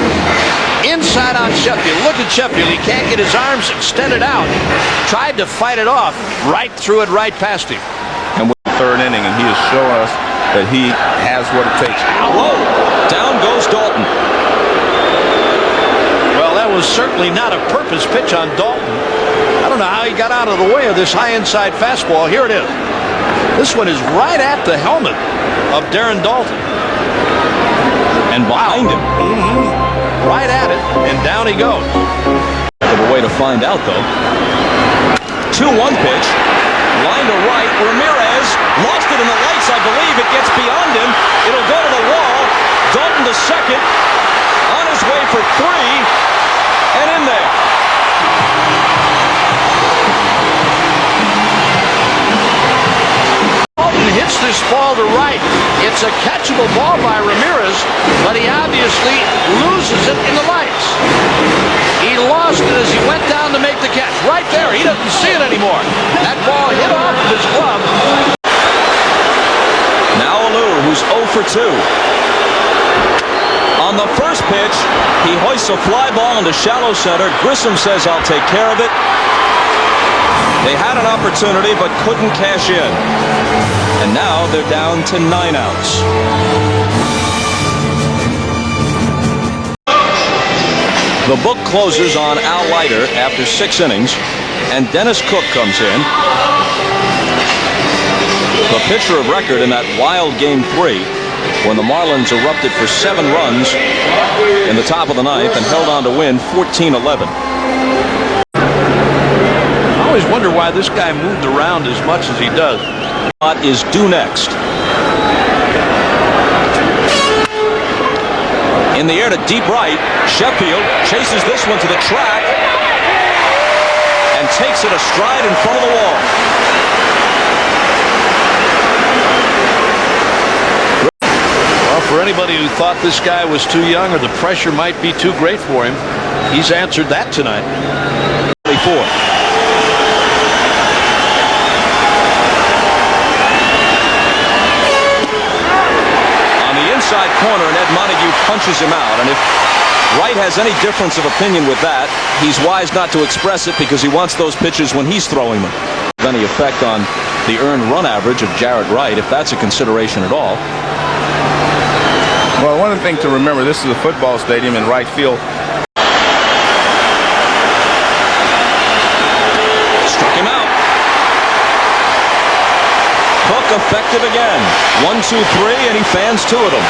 Inside on Sheffield. Look at Sheffield. He can't get his arms extended out. Tried to fight it off. Right through it, right past him. And with the 3rd inning, and he has shown us that he has what it takes. Whoa! Down goes Dalton. Well, that was certainly not a purpose pitch on Dalton. I don't know how he got out of the way of this high inside fastball. Here it is. This one is right at the helmet of Darren Dalton. And behind him. Right at it, and down he goes. Of a way to find out, though. 2-1 pitch. Line to right. Ramirez lost it in the lights, I believe. It gets beyond him. It'll go to the wall. Dalton to second. On his way for 3. And in there. Dalton hits this ball to right. It's a catchable ball by Ramirez, but he obviously loses it in the lights. He lost it as he went down to make the catch. Right there. He doesn't see it anymore. That ball hit off of his glove. Now Alou, who's 0 for 2. On the first pitch, he hoists a fly ball into shallow center. Grissom says, I'll take care of it. They had an opportunity but couldn't cash in. And now they're down to 9 outs. The book closes on Al Leiter after 6 innings, and Dennis Cook comes in. The pitcher of record in that wild Game 3 when the Marlins erupted for 7 runs in the top of the 9th and held on to win 14-11. I always wonder why this guy moved around as much as he does. What is due next? In the air to deep right. Sheffield chases this one to the track and takes it astride in front of the wall. Well, for anybody who thought this guy was too young or the pressure might be too great for him, he's answered that tonight. 24. Inside corner, and Ed Montague punches him out. And if Wright has any difference of opinion with that, he's wise not to express it because he wants those pitches when he's throwing them. Any effect on the earned run average of Jared Wright, if that's a consideration at all. Well, one thing to remember, this is a football stadium in right field. Struck him out. Cook effective again. 1, 2, 3, and he fans 2 of them.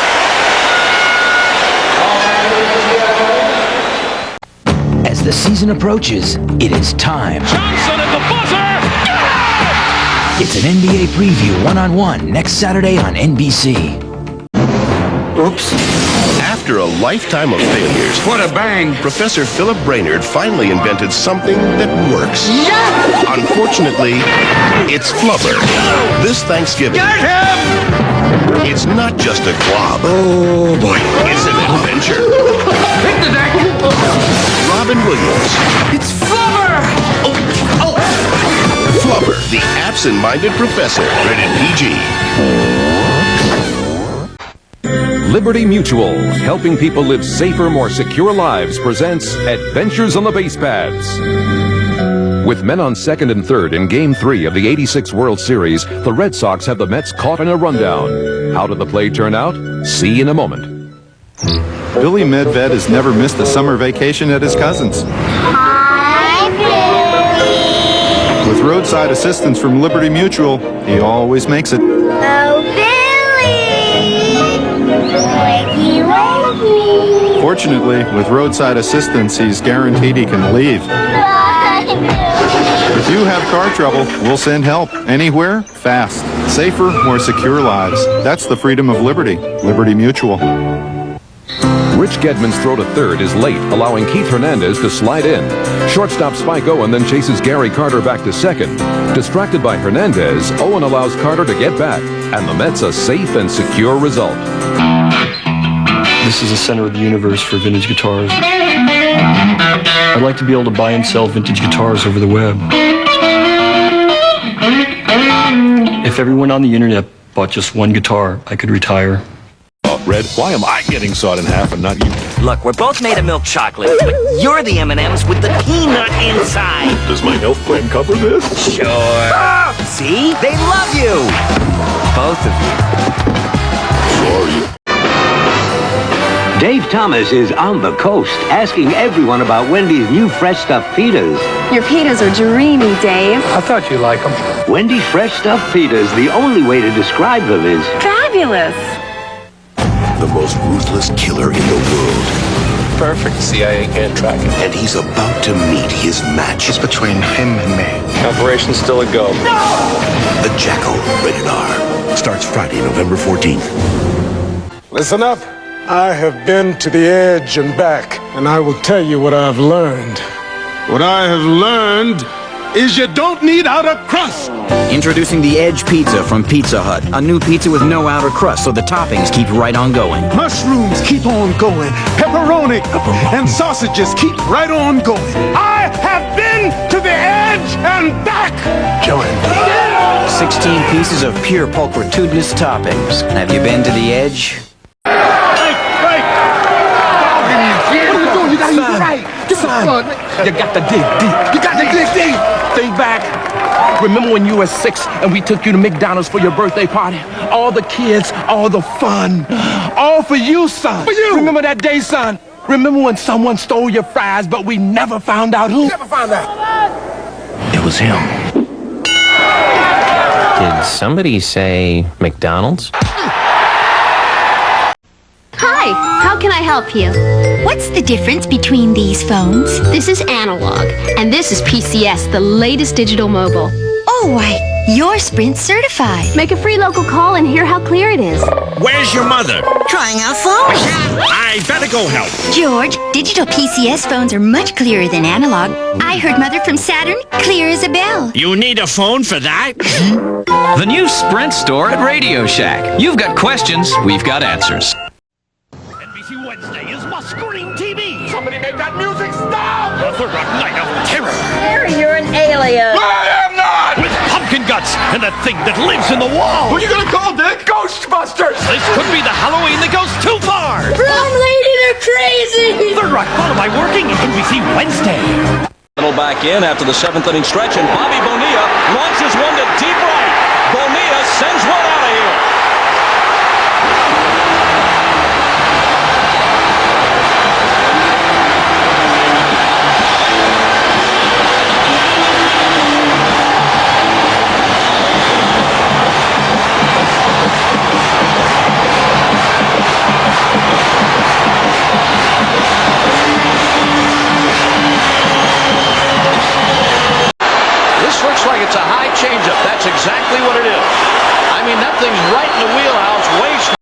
As the season approaches, it is time. Johnson at the buzzer! It's an NBA preview one-on-one next Saturday on NBC. Oops. After a lifetime of failures, what a bang! Professor Philip Brainerd finally invented something that works. Yeah! Unfortunately, it's flubber. This Thanksgiving, Get him! It's not just a glob. Oh, boy. It's an adventure. Hit the deck! Robin Williams. It's flubber! Oh! Flubber, the absent-minded professor. Rated PG. Liberty Mutual, helping people live safer, more secure lives, presents Adventures on the Base Paths. With men on second and third in Game 3 of the '86 World Series, the Red Sox have the Mets caught in a rundown. How did the play turn out? See in a moment. Billy Medved has never missed a summer vacation at his cousin's. Hi, Billy. With roadside assistance from Liberty Mutual, he always makes it. Oh, Billy. Wakey, wakey. Fortunately, with roadside assistance, he's guaranteed he can leave. Bye, Billy. If you have car trouble, we'll send help. Anywhere, fast. Safer, more secure lives. That's the freedom of Liberty. Liberty Mutual. Rich Gedman's throw to third is late, allowing Keith Hernandez to slide in. Shortstop Spike Owen then chases Gary Carter back to second. Distracted by Hernandez, Owen allows Carter to get back, and the Mets a safe and secure result. This is the center of the universe for vintage guitars. I'd like to be able to buy and sell vintage guitars over the web. If everyone on the internet bought just one guitar, I could retire. Red, why am I getting sawed in half and not you? Look, we're both made of milk chocolate, but you're the M&Ms with the peanut inside. Does my health plan cover this? Sure. Ah! See? They love you! Both of you. Sorry. Dave Thomas is on the coast, asking everyone about Wendy's new fresh stuffed pitas. Your pitas are dreamy, Dave. I thought you liked them. Wendy's fresh stuffed pitas, the only way to describe them is Fabulous. The most ruthless killer in the world. Perfect. CIA can't track him. And he's about to meet his match. It's between him and me. Operation's still a go. No! The Jackal, rated R. Starts Friday, November 14th. Listen up. I have been to the edge and back, and I will tell you what I've learned. What I have learned is you don't need outer crust. Introducing the Edge Pizza from Pizza Hut. A new pizza with no outer crust, so the toppings keep right on going. Mushrooms keep on going. Pepperoni and sausages keep right on going. I have been to the edge and back. Join 16 pieces of pure pulchritudinous toppings. Have you been to the Edge? Son, you got to dig deep. You got to dig deep. Think back. Remember when you were 6 and we took you to McDonald's for your birthday party? All the kids, all the fun. All for you, son. For you. Remember that day, son? Remember when someone stole your fries, but we never found out who? Never found out. It was him. Did somebody say McDonald's? Hi, how can I help you? What's the difference between these phones? This is analog, and this is PCS, the latest digital mobile. Oh, why, you're Sprint certified. Make a free local call and hear how clear it is. Where's your mother? Trying out phones. I better go help. George, digital PCS phones are much clearer than analog. I heard Mother from Saturn, clear as a bell. You need a phone for that? The new Sprint store at Radio Shack. You've got questions, we've got answers. Wednesday is my screen TV. Somebody make that music stop! For a night of terror. Harry, you're an alien. I am not! With pumpkin guts and that thing that lives in the wall. Who are you gonna call, Dick? Ghostbusters! This could be the Halloween that goes too far. Run, lady, they're crazy. Third Rock Lullaby working NBC Wednesday. Little back in after the 7th inning stretch, and Bobby Bonilla launches one to deep right. Bonilla sends one out of here. wheelhouse waste.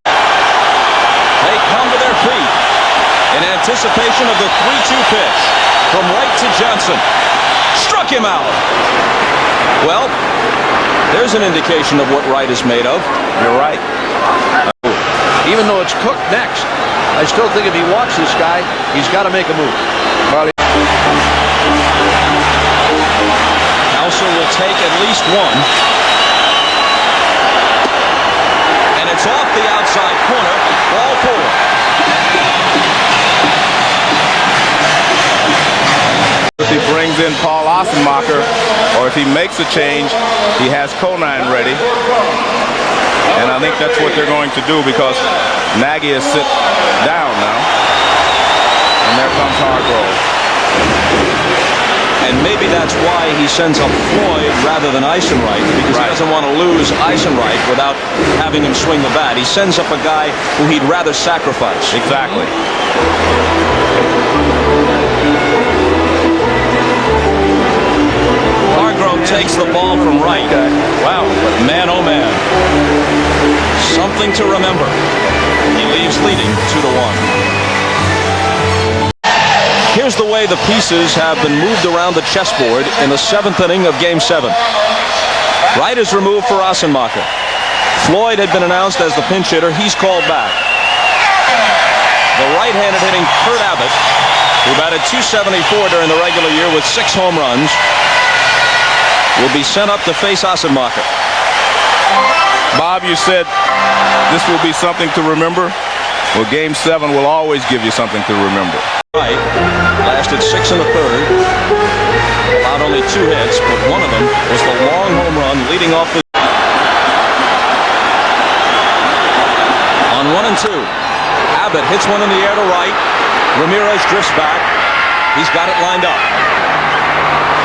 They come to their feet in anticipation of the 3-2 pitch from Wright to Johnson. Struck him out. Well, there's an indication of what Wright is made of. You're right. Even though it's Cook next, I still think if he walks this guy, he's got to make a move. Counsell will take at least one. And it's off the outside corner. Ball 4. If he brings in Paul Ossenmacher, or if he makes a change, he has Conine ready. And I think that's what they're going to do, because Nagy is sit down now. And there comes Hargrove. And maybe that's why he sends up Floyd rather than Eisenreich, because he doesn't want to lose Eisenreich without having him swing the bat. He sends up a guy who he'd rather sacrifice. Exactly. Hargrove takes the ball from Wright. Wow, but man, oh man. Something to remember. He leaves leading 2-1. Here's the way the pieces have been moved around the chessboard in the 7th inning of Game 7. Wright is removed for Ossenmacher. Floyd had been announced as the pinch hitter. He's called back. The right-handed hitting Kurt Abbott, who batted .274 during the regular year with 6 home runs, will be sent up to face Ossenmacher. Bob, you said this will be something to remember. Well, Game 7 will always give you something to remember. Wright lasted 6 1/3, allowed only 2 hits, but one of them was the long home run leading off the... On 1-2, Abbott hits one in the air to right. Ramirez drifts back. He's got it lined up.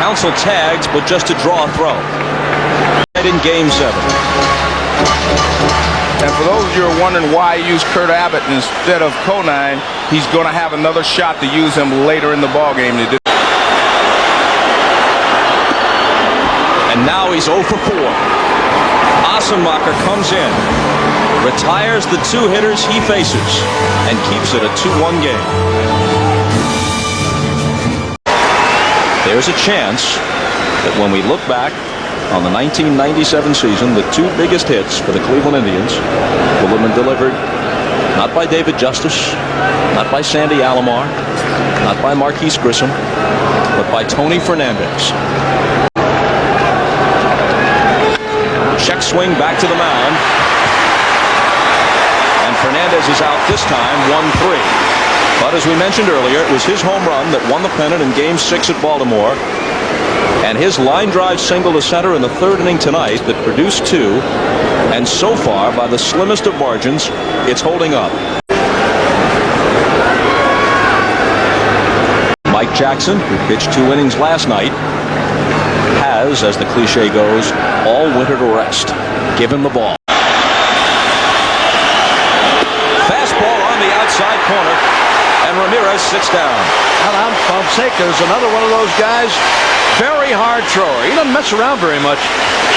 Counsell tags, but just to draw a throw. In Game 7. And for those of you who are wondering why he used Kurt Abbott instead of Conine, he's going to have another shot to use him later in the ballgame. And now he's 0 for 4. Ossenmacher comes in, retires the 2 hitters he faces, and keeps it a 2-1 game. There's a chance that when we look back on the 1997 season, the 2 biggest hits for the Cleveland Indians will have been delivered not by David Justice, not by Sandy Alomar, not by Marquise Grissom, but by Tony Fernandez. Check swing back to the mound. And Fernandez is out this time, 1-3. But as we mentioned earlier, it was his home run that won the pennant in Game 6 at Baltimore. And his line drive single to center in the 3rd inning tonight that produced 2. And so far, by the slimmest of margins, it's holding up. Mike Jackson, who pitched 2 innings last night, has, as the cliche goes, all winter to rest. Give him the ball. Fastball on the outside corner, and Ramirez sits down. Well, Fonseca's another one of those guys. Very hard thrower. He doesn't mess around very much.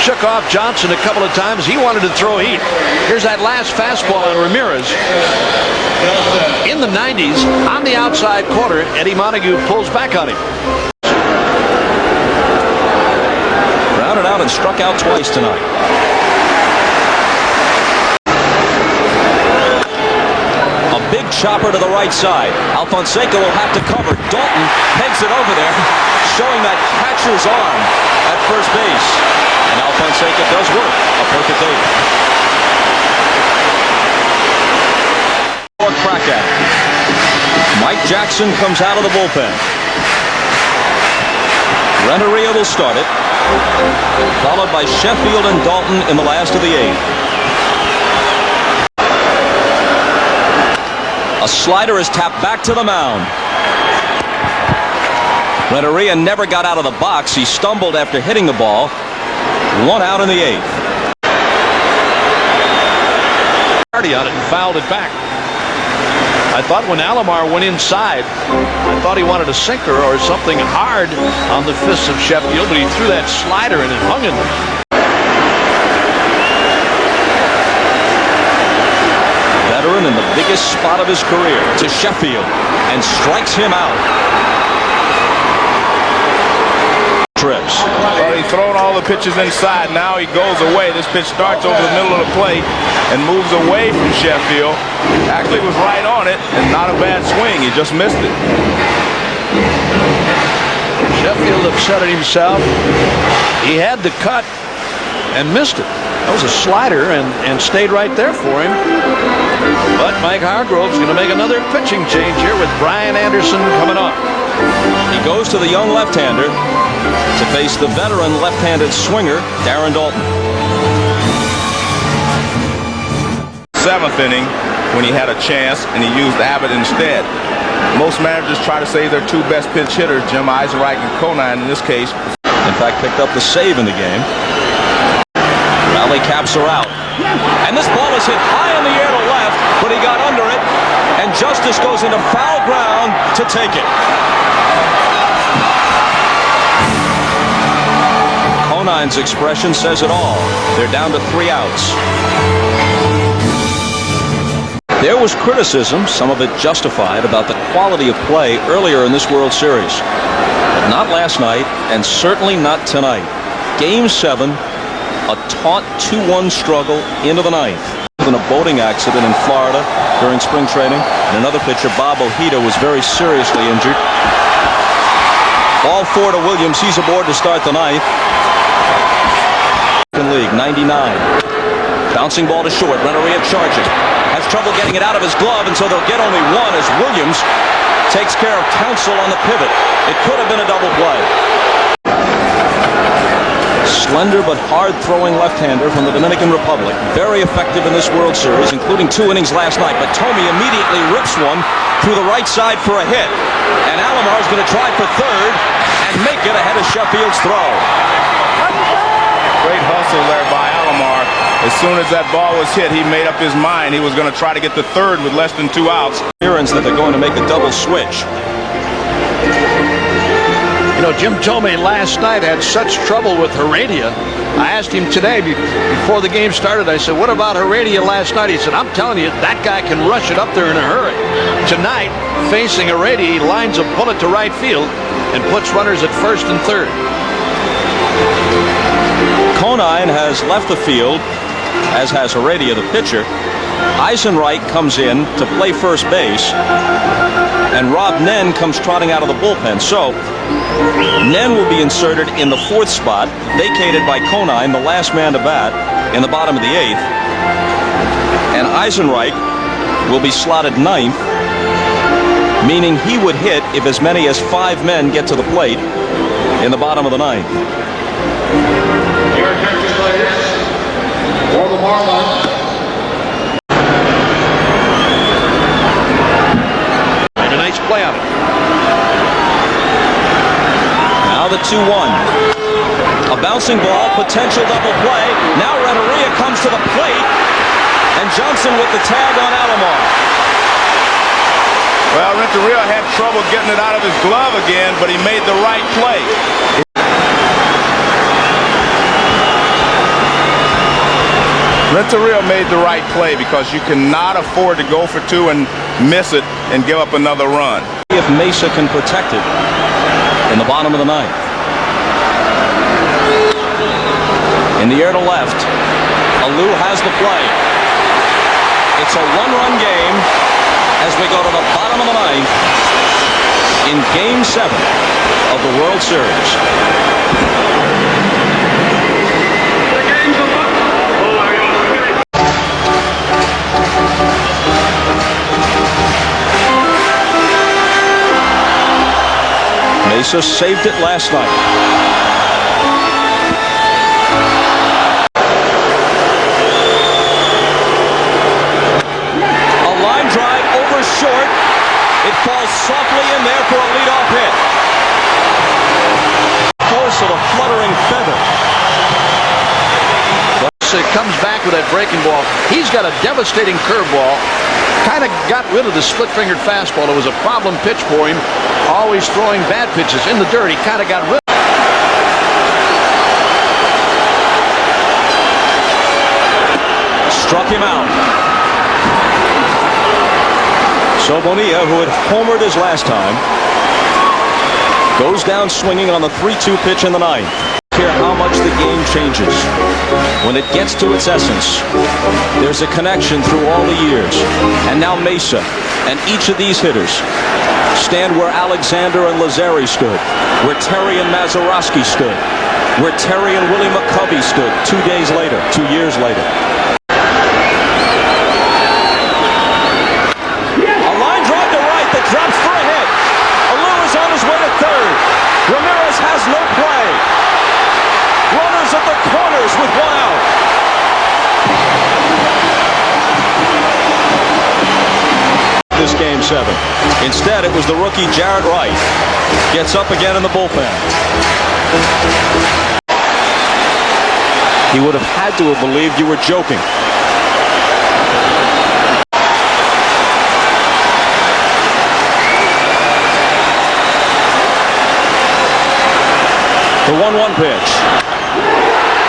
Shook off Johnson a couple of times. He wanted to throw heat. Here's that last fastball on Ramirez. In the 90s, on the outside corner, Eddie Montague pulls back on him. Grounded out and struck out twice tonight. A big chopper to the right side. Alfonseca will have to cover. Dalton pegs it over there, showing that catcher's arm at first base. And Alfonseca does work. A perfect 8. Or crack at it. Mike Jackson comes out of the bullpen. Renteria will start it, followed by Sheffield and Dalton in the last of the 8. A slider is tapped back to the mound. Renteria never got out of the box. He stumbled after hitting the ball. 1 out in the 8th. On it and fouled it back. I thought when Alomar went inside, I thought he wanted a sinker or something hard on the fists of Sheffield, but he threw that slider and it hung in them. baseman in the biggest spot of his career to Sheffield and strikes him out. Trips. Well, he's thrown all the pitches inside. Now he goes away. This pitch starts over the middle of the plate and moves away from Sheffield. Actually was right on it and not a bad swing. He just missed it. Sheffield upset at himself. He had the cut and missed it. That was a slider and stayed right there for him. But Mike Hargrove's going to make another pitching change here with Brian Anderson coming on. He goes to the young left-hander to face the veteran left-handed swinger, Darren Daulton. Seventh inning when he had a chance and he used Abbott instead. Most managers try to save their two best pinch hitters, Jim Eisenreich and Conine in this case. In fact, picked up the save in the game. Raleigh caps are out. And this ball is hit high in the air to left, but he got under it, and Justice goes into foul ground to take it. Conine's expression says it all. They're down to 3 outs. There was criticism, some of it justified, about the quality of play earlier in this World Series. But not last night, and certainly not tonight. Game 7, a taut 2-1 struggle into the 9th. In a boating accident in Florida during spring training, and another pitcher, Bob Ojeda, was very seriously injured. Ball 4 to Williams. He's aboard to start the 9th. League, 99. Bouncing ball to short. Renneria charging. Has trouble getting it out of his glove, and so they'll get only one as Williams takes care of Counsell on the pivot. It could have been a double play. Slender but hard-throwing left-hander from the Dominican Republic. Very effective in this World Series, including 2 innings last night. But Thome immediately rips one through the right side for a hit. And Alomar's going to try for third and make it ahead of Sheffield's throw. Great hustle there by Alomar. As soon as that ball was hit, he made up his mind he was going to try to get the third with less than 2 outs. Appearance that they're going to make a double switch. You know, Jim Thome last night had such trouble with Heredia. I asked him today before the game started, I said, what about Heredia last night? He said, I'm telling you, that guy can rush it up there in a hurry. Tonight, facing Heredia, he lines a bullet to right field and puts runners at first and third. Conine has left the field, as has Heredia, the pitcher. Eisenreich comes in to play first base, and Rob Nen comes trotting out of the bullpen. So, Nen will be inserted in the 4th spot, vacated by Conine, the last man to bat, in the bottom of the 8th. And Eisenreich will be slotted 9th, meaning he would hit if as many as 5 men get to the plate in the bottom of the 9th. Your attention, please. For the Marlins. Made a nice play on it. Now the 2-1. A bouncing ball, potential double play. Now Renneria comes to the plate, and Johnson with the tag on Alomar. Well, Renteria had trouble getting it out of his glove again, but he made the right play. Renteria made the right play because you cannot afford to go for 2 and miss it and give up another run. If Mesa can protect it in the bottom of the 9th. In the air to left, Alou has the play. It's a 1-run game as we go to the bottom of the 9th in Game 7 of the World Series. Mesa saved it last night. A line drive over short. It falls softly in there for a leadoff hit. Force of a fluttering feather. It comes back with that breaking ball. He's got a devastating curveball. Kind of got rid of the split-fingered fastball. It was a problem pitch for him. Always throwing bad pitches in the dirt. He kind of got rid of it. Struck him out. So Bonilla, who had homered his last time, goes down swinging on the 3-2 pitch in the ninth. Care how much the game changes. When it gets to its essence, there's a connection through all the years. And now Mesa and each of these hitters stand where Alexander and Lazzeri stood, where Terry and Mazeroski stood, where Terry and Willie McCovey stood 2 days later, 2 years later. A line drive to right that drops for a hit. Alou is on his way to third. Ramirez has no play. Runners at the corners with 1 out. This game 7. Instead, it was the rookie Jared Wright. Gets up again in the bullpen. He would have had to have believed you were joking. The 1-1 pitch.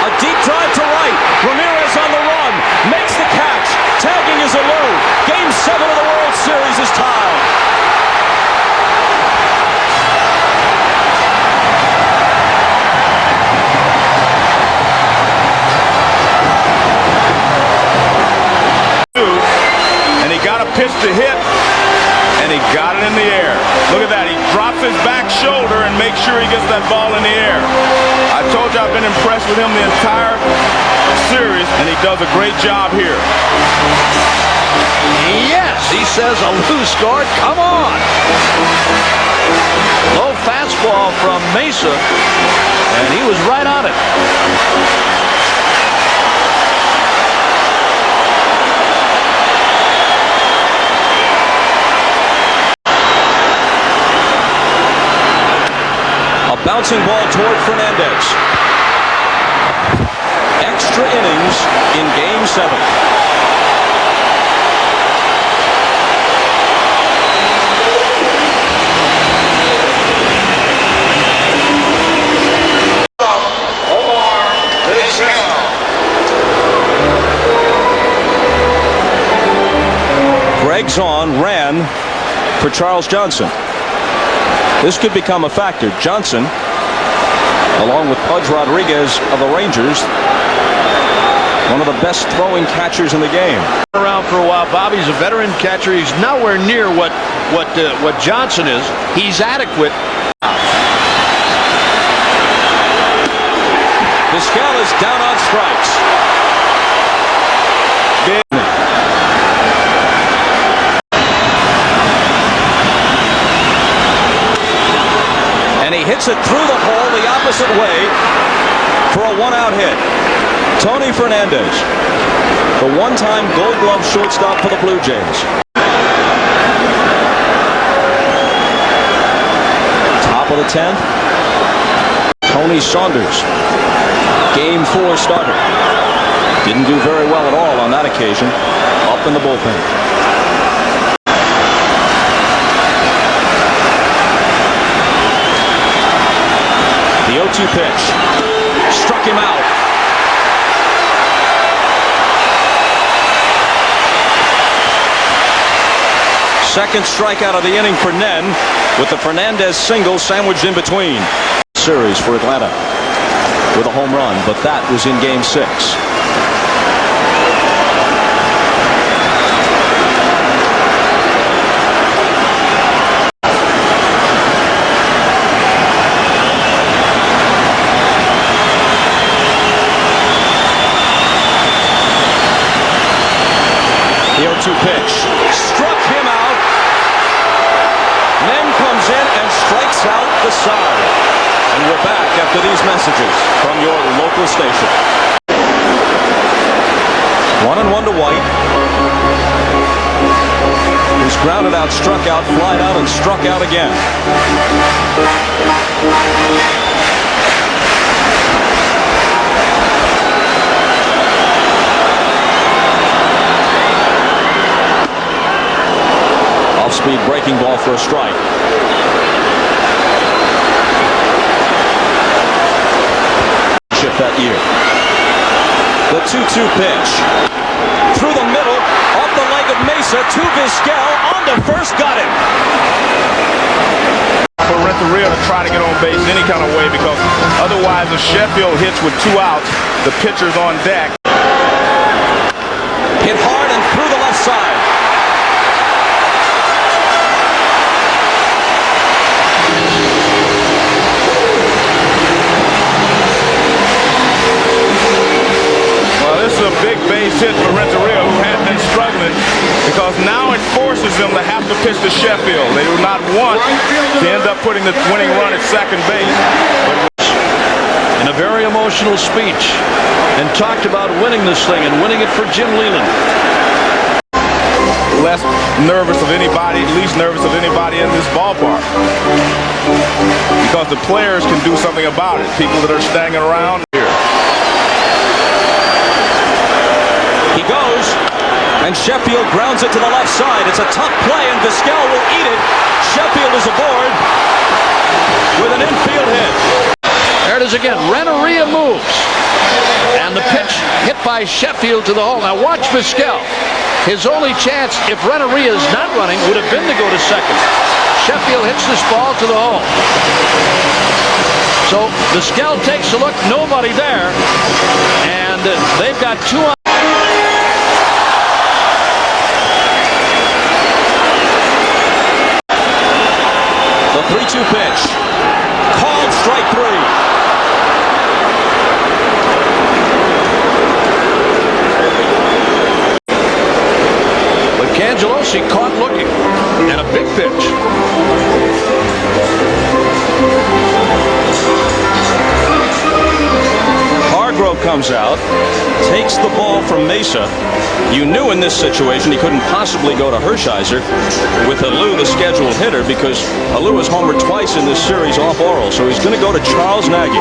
A deep drive to right. Ramirez on the run. Makes the catch. Tagging is Alou. Game 7 of the World Series is tied. And he got a pitch to hit, and he got it in the air. Look at that. He drops his back shoulder and makes sure he gets that ball in the air. I told you I've been impressed with him the entire series, and he does a great job here. Yes, he says Alou scored. Come on. Low fastball from Mesa, and he was right on it. Bouncing ball toward Fernandez. Extra innings in Game 7. Greg's on, ran for Charles Johnson. This could become a factor. Johnson, along with Pudge Rodriguez of the Rangers, one of the best throwing catchers in the game. Around for a while. Bobby's a veteran catcher. He's nowhere near what Johnson is. He's adequate. Vizquel is down on strikes. And he hits it through the hole the opposite way for a 1-out hit. Tony Fernandez, the one-time Gold Glove shortstop for the Blue Jays. Top of the 10th. Tony Saunders, Game 4 starter. Didn't do very well at all on that occasion. Up in the bullpen. The 0-2 pitch. Struck him out. Second strikeout of the inning for Nen, with the Fernandez single sandwiched in between. Series for Atlanta with a home run, but that was in Game 6. The 0-2 pitch struck him out. Nen comes in and strikes out the side. And we're back after these messages from your local station. 1-1 to White. Who's grounded out, struck out, flied out, and struck out again. Off-speed breaking ball for a strike. That year. The 2-2 pitch. Through the middle, off the leg of Mesa to Vizquel on run to first, got him. For Renteria to try to get on base any kind of way, because otherwise if Sheffield hits with 2 outs, the pitcher's on deck. Hit hard and through the left side. Well, this is a big base hit for Renteria, who had been struggling, because now it forces them to have to pitch to Sheffield. They do not want to end up putting the winning run at second base. In a very emotional speech, and talked about winning this thing and winning it for Jim Leland. Less nervous of anybody, least nervous of anybody in this ballpark, because the players can do something about it. People that are standing around here. He goes, and Sheffield grounds it to the left side. It's a tough play, and Vizquel will eat it. Sheffield is aboard with an infield hit. There it is again. Renteria moves. And the pitch hit by Sheffield to the hole. Now watch Vizquel. His only chance, if Renteria is not running, would have been to go to second. Sheffield hits this ball to the hole. So Vizquel takes a look. Nobody there. And they've got 2 on. The 3-2 pitch. Called strike 3. But Cangelosi caught looking. And a big pitch. Hargrove comes out, takes the ball from Mesa. You knew in this situation he couldn't possibly go to Hershiser with Alou, the scheduled hitter, because Alou has homered twice in this series off Oral, so he's going to go to Charles Nagy.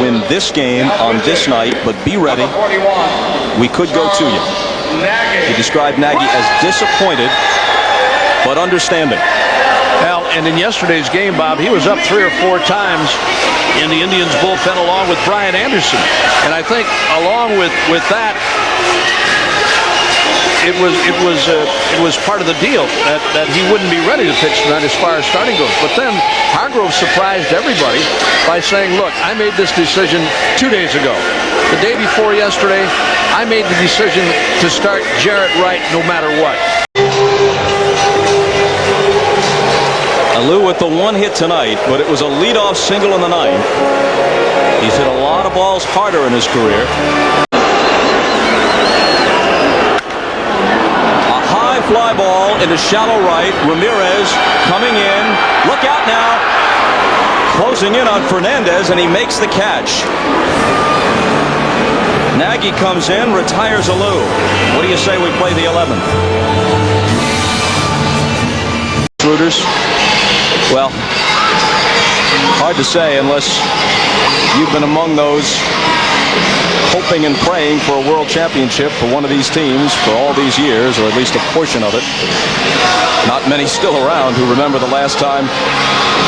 Win this game on this night, but be ready. We could go to you. He described Nagy as disappointed, but understanding. Well, and in yesterday's game, Bob, he was up 3 or 4 times in the Indians bullpen along with Brian Anderson. And I think along with that, it was part of the deal that he wouldn't be ready to pitch tonight as far as starting goes. But then Hargrove surprised everybody by saying, look, I made this decision 2 days ago. The day before yesterday, I made the decision to start Jarrett Wright no matter what. Alou with the 1 hit tonight, but it was a leadoff single in the 9th. He's hit a lot of balls harder in his career. A high fly ball into shallow right. Ramirez coming in. Look out now. Closing in on Fernandez, and he makes the catch. Nagy comes in, retires Alou. What do you say we play the 11th? Rooters? Well, hard to say unless you've been among those hoping and praying for a world championship for one of these teams for all these years, or at least a portion of it. Not many still around who remember the last time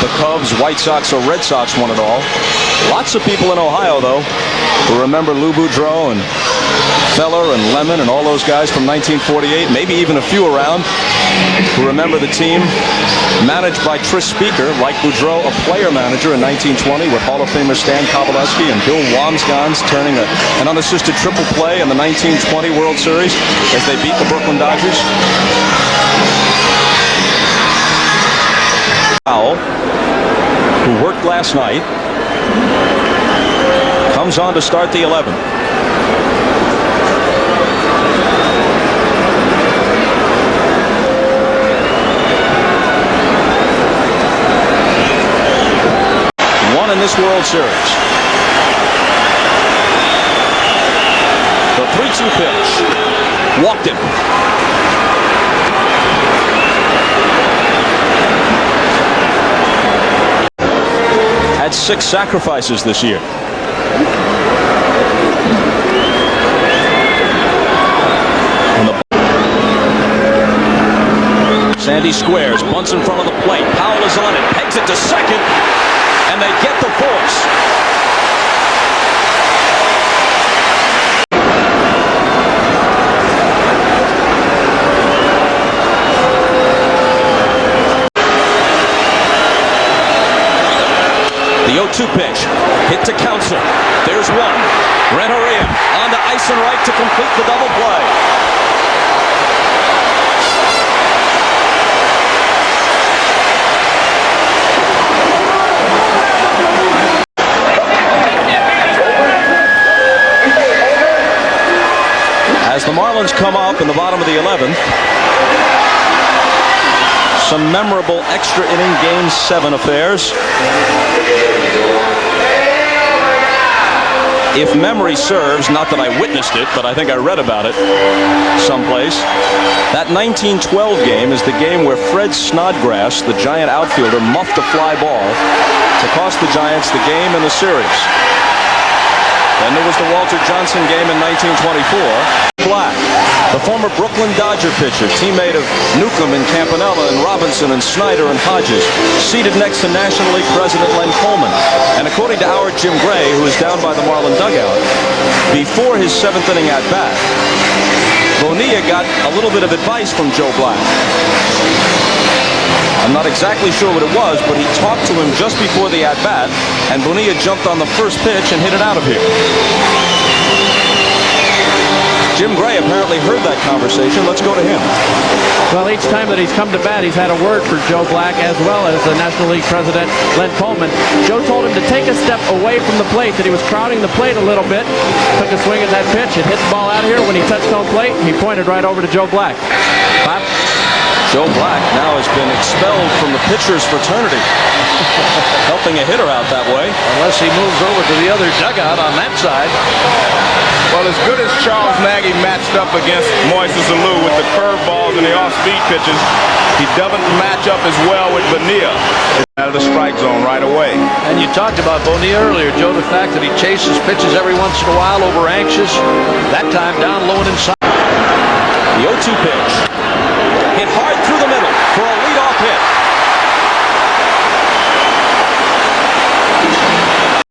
the Cubs, White Sox, or Red Sox won it all. Lots of people in Ohio, though, who remember Lou Boudreau and Feller and Lemon and all those guys from 1948, maybe even a few around who remember the team managed by Tris Speaker, like Boudreau, a player manager in 1920 with Hall of Famer Stan Kowalewski and Bill Wamsgans turning an unassisted triple play in the 1920 World Series as they beat the Brooklyn Dodgers. Powell, who worked last night, comes on to start the 11th. One in this World Series. The 3-2 pitch. Walked him. Had 6 sacrifices this year. Sandy squares, bunts in front of the plate. Powell is on it, pegs it to second. and they get the force. The 0-2 pitch, hit to Counsell. There's one. Renteria on to Eisenreich to complete the double play. As the Marlins come up in the bottom of the 11th, some memorable extra inning Game 7 affairs. If memory serves, not that I witnessed it, but I think I read about it someplace, that 1912 game is the game where Fred Snodgrass, the Giant outfielder, muffed a fly ball to cost the Giants the game and the series. Then there was the Walter Johnson game in 1924. Black, the former Brooklyn Dodger pitcher, teammate of Newcomb and Campanella and Robinson and Snyder and Hodges, seated next to National League President Len Coleman. And according to our Jim Gray, who was down by the Marlin dugout, before his 7th inning at-bat, Bonilla got a little bit of advice from Joe Black. I'm not exactly sure what it was, but he talked to him just before the at-bat, and Bonilla jumped on the first pitch and hit it out of here. Jim Gray apparently heard that conversation. Let's go to him. Well, each time that he's come to bat, he's had a word for Joe Black as well as the National League president, Len Coleman. Joe told him to take a step away from the plate, that he was crowding the plate a little bit. Took a swing at that pitch and hit the ball out of here. When he touched home plate, he pointed right over to Joe Black. Bob? Joe Black now has been expelled from the pitcher's fraternity. Helping a hitter out that way. Unless he moves over to the other dugout on that side. Well, as good as Charles Nagy matched up against Moises Alou with the curveballs and the off-speed pitches, he doesn't match up as well with Bonilla. Out of the strike zone right away. And you talked about Bonilla earlier, Joe, the fact that he chases pitches every once in a while, over anxious. That time down low and inside. The 0-2 pitch. Hit hard through the middle for a leadoff hit.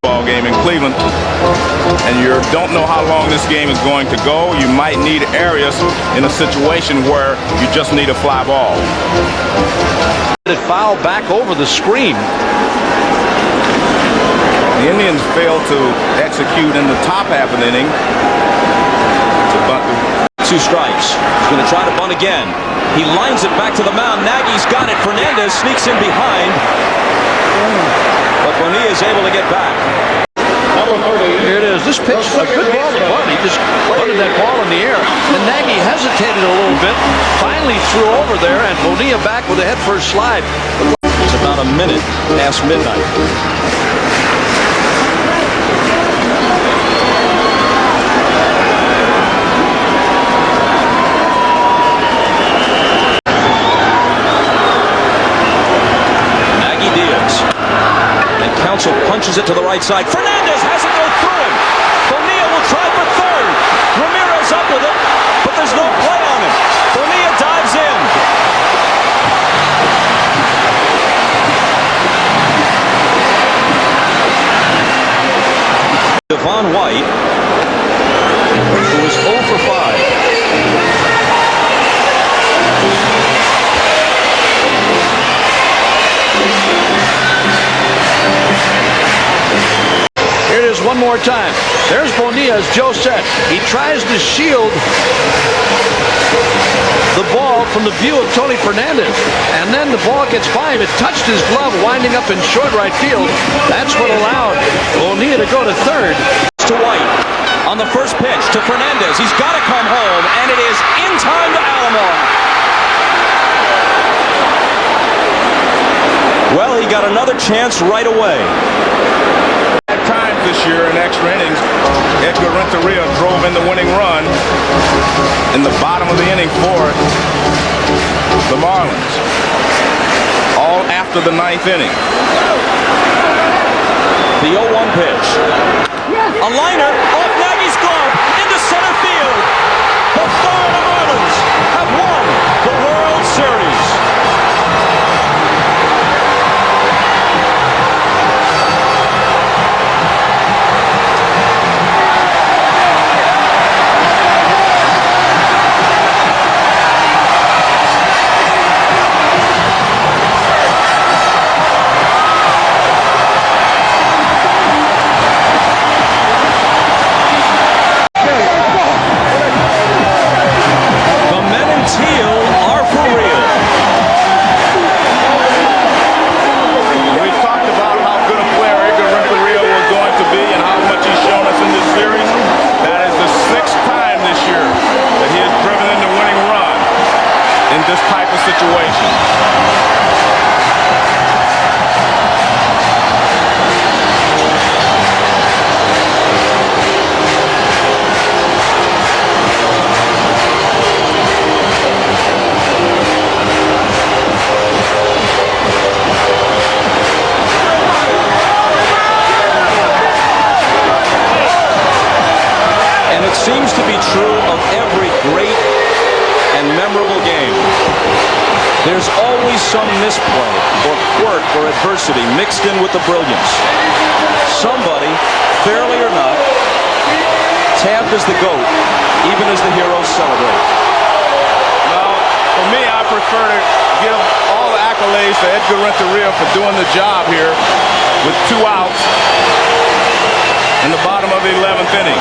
Ball game in Cleveland, and you don't know how long this game is going to go. You might need Arias in a situation where you just need a fly ball. It fouled back over the screen. The Indians failed to execute in the top half of the inning. To bunt. 2 strikes. He's going to try to bunt again. He lines it back to the mound. Nagy's got it. Fernandez sneaks in behind. But Bonilla is able to get back. Here it is. This pitch is a good ball to bunt. He just bunted that ball in the air. And Nagy hesitated a little bit. Finally threw over there, and Bonilla back with a head-first slide. It's about a minute past midnight. Counsell punches it to the right side. Fernandez has it go through him. Bonilla will try for third. Ramirez up with it, but there's no play on him. Bonilla dives in. Devon White, who was 0 for 5. Here it is one more time. There's Bonilla, as Joe said. He tries to shield the ball from the view of Tony Fernandez. And then the ball gets by him. It touched his glove, winding up in short right field. That's what allowed Bonilla to go to third. To White on the first pitch to Fernandez. He's got to come home, and it is in time to Alomar. Well, he got another chance right away. At times this year in extra innings, Edgar Renteria drove in the winning run in the bottom of the inning for the Marlins. All after the 9th inning. The 0-1 pitch. A liner off Nagy's glove into center field. The Florida Marlins have won the World Series. There's always some misplay or quirk or adversity mixed in with the brilliance. Somebody, fairly or not, tabbed as the GOAT, even as the heroes celebrate. Well, for me, I prefer to give all the accolades to Edgar Renteria for doing the job here with 2 outs in the bottom of the 11th inning.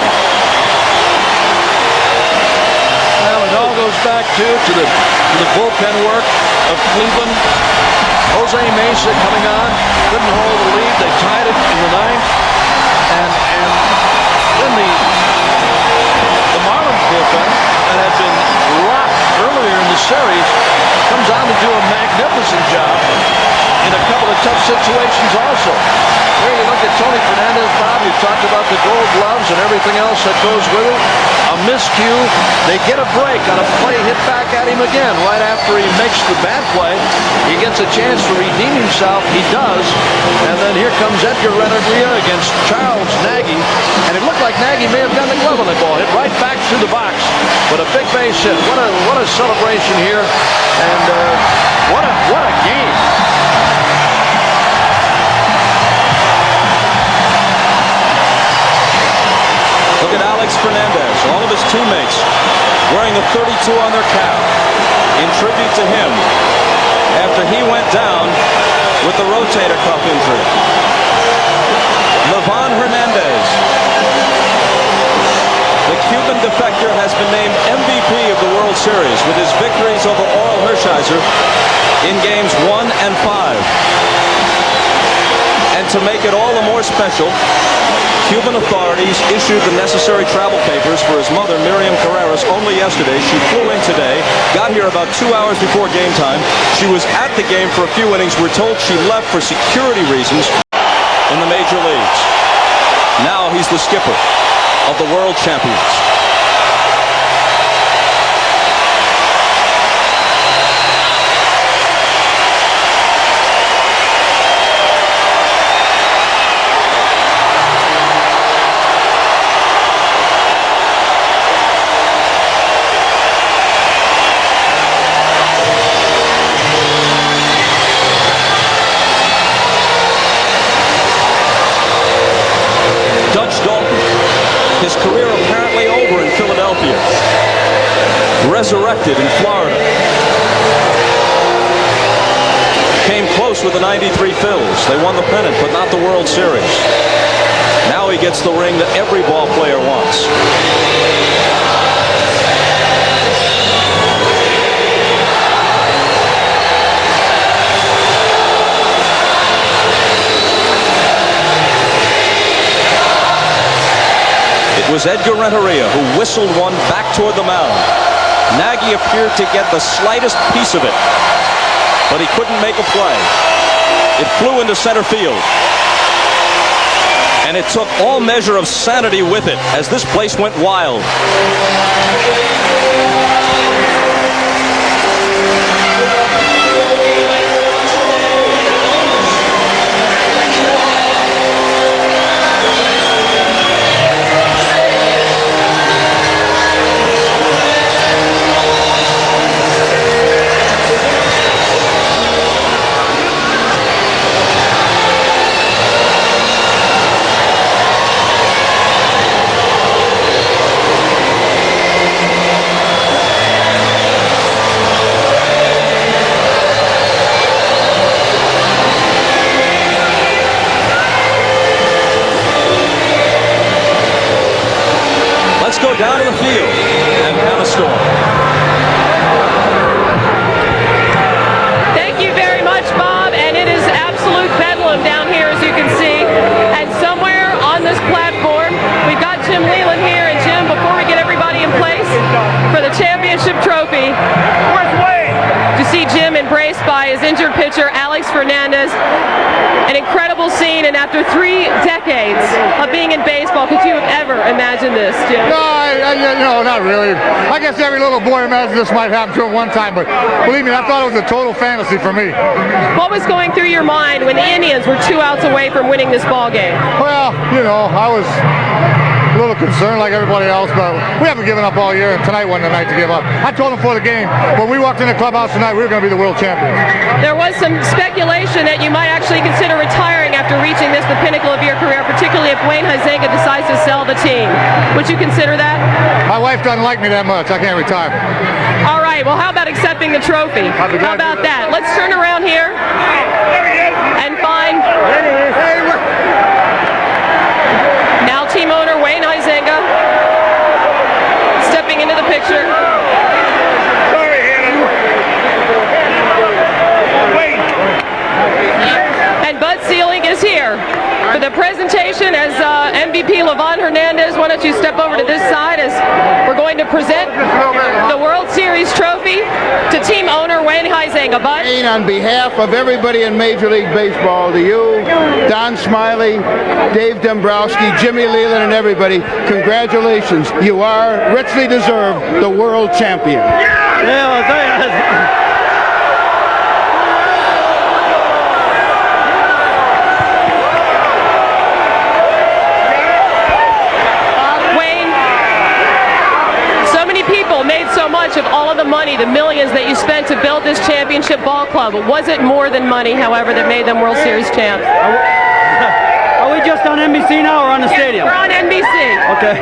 Well, it all goes back to the bullpen work of Cleveland. Jose Mesa coming on, couldn't hold the lead. They tied it in the 9th, and then the Marlins bullpen that had been rocked earlier in the series comes on to do a magnificent job in a couple of tough situations also. Here you look at Tony Fernandez, Bob, you talked about the gold gloves and everything else that goes with it. A miscue. They get a break on a play hit back at him again right after he makes the bad play. He gets a chance to redeem himself. He does. And then here comes Edgar Renteria against Charles Nagy. And it looked like Nagy may have gotten the glove on the ball. Hit right back through the box. But a big base hit. What a celebration here. And what a game. Look at Alex Fernandez, all of his teammates wearing the 32 on their cap in tribute to him after he went down with the rotator cuff injury. Livan Hernandez, the Cuban defector, has been named MVP of the World Series with his victories over Oral Hershiser in games 1 and 5. And to make it all the more special, Cuban authorities issued the necessary travel papers for his mother, Miriam Carreras, only yesterday. She flew in today, got here about 2 hours before game time. She was at the game for a few innings. We're told she left for security reasons in the major leagues. Now he's the skipper of the world champions. His career apparently over in Philadelphia. Resurrected in Florida. Came close with the 93 Phils. They won the pennant, but not the World Series. Now he gets the ring that every ball player wants. It was Edgar Renteria who whistled one back toward the mound. Nagy appeared to get the slightest piece of it, but he couldn't make a play. It flew into center field. And it took all measure of sanity with it as this place went wild. Down to the field and have a storm. Thank you very much, Bob, and it is absolute bedlam down here, as you can see. And somewhere on this platform, we've got Jim Leland here. And Jim, before we get everybody in place for the championship trophy, to see Jim embraced by his injured pitcher, Alex Fernandez. An incredible scene, and after 3 decades of being in baseball, could you have ever imagined this, Jim? No, not really. I guess every little boy imagined this might happen to him one time, but believe me, I thought it was a total fantasy for me. What was going through your mind when the Indians were 2 outs away from winning this ball game? Well, I was a little concerned like everybody else, but we haven't given up all year, and tonight wasn't the night to give up. I told them before the game, when we walked in the clubhouse tonight, we were going to be the world champions. There was some speculation that you might actually consider retiring after reaching the pinnacle of your career, particularly if Wayne Huizenga decides to sell the team. Would you consider that? My wife doesn't like me that much. I can't retire. All right, well, how about accepting the trophy? How about that? Let's turn around here and find now team owner Wayne Huizenga stepping into the picture. And Bud Selig is here for the presentation as MVP Livan Hernandez. Why don't you step over to this side as we're going to present the World Series trophy to team owner Wayne Huizenga. Bud? On behalf of everybody in Major League Baseball, to you, Don Smiley, Dave Dombrowski, Jimmy Leland, and everybody, congratulations. You are richly deserved the world champion. Made so much of all of the money, the millions that you spent to build this championship ball club. Was it more than money, however, that made them World Series champs? Are we just on NBC now or on the stadium? We're on NBC. Okay.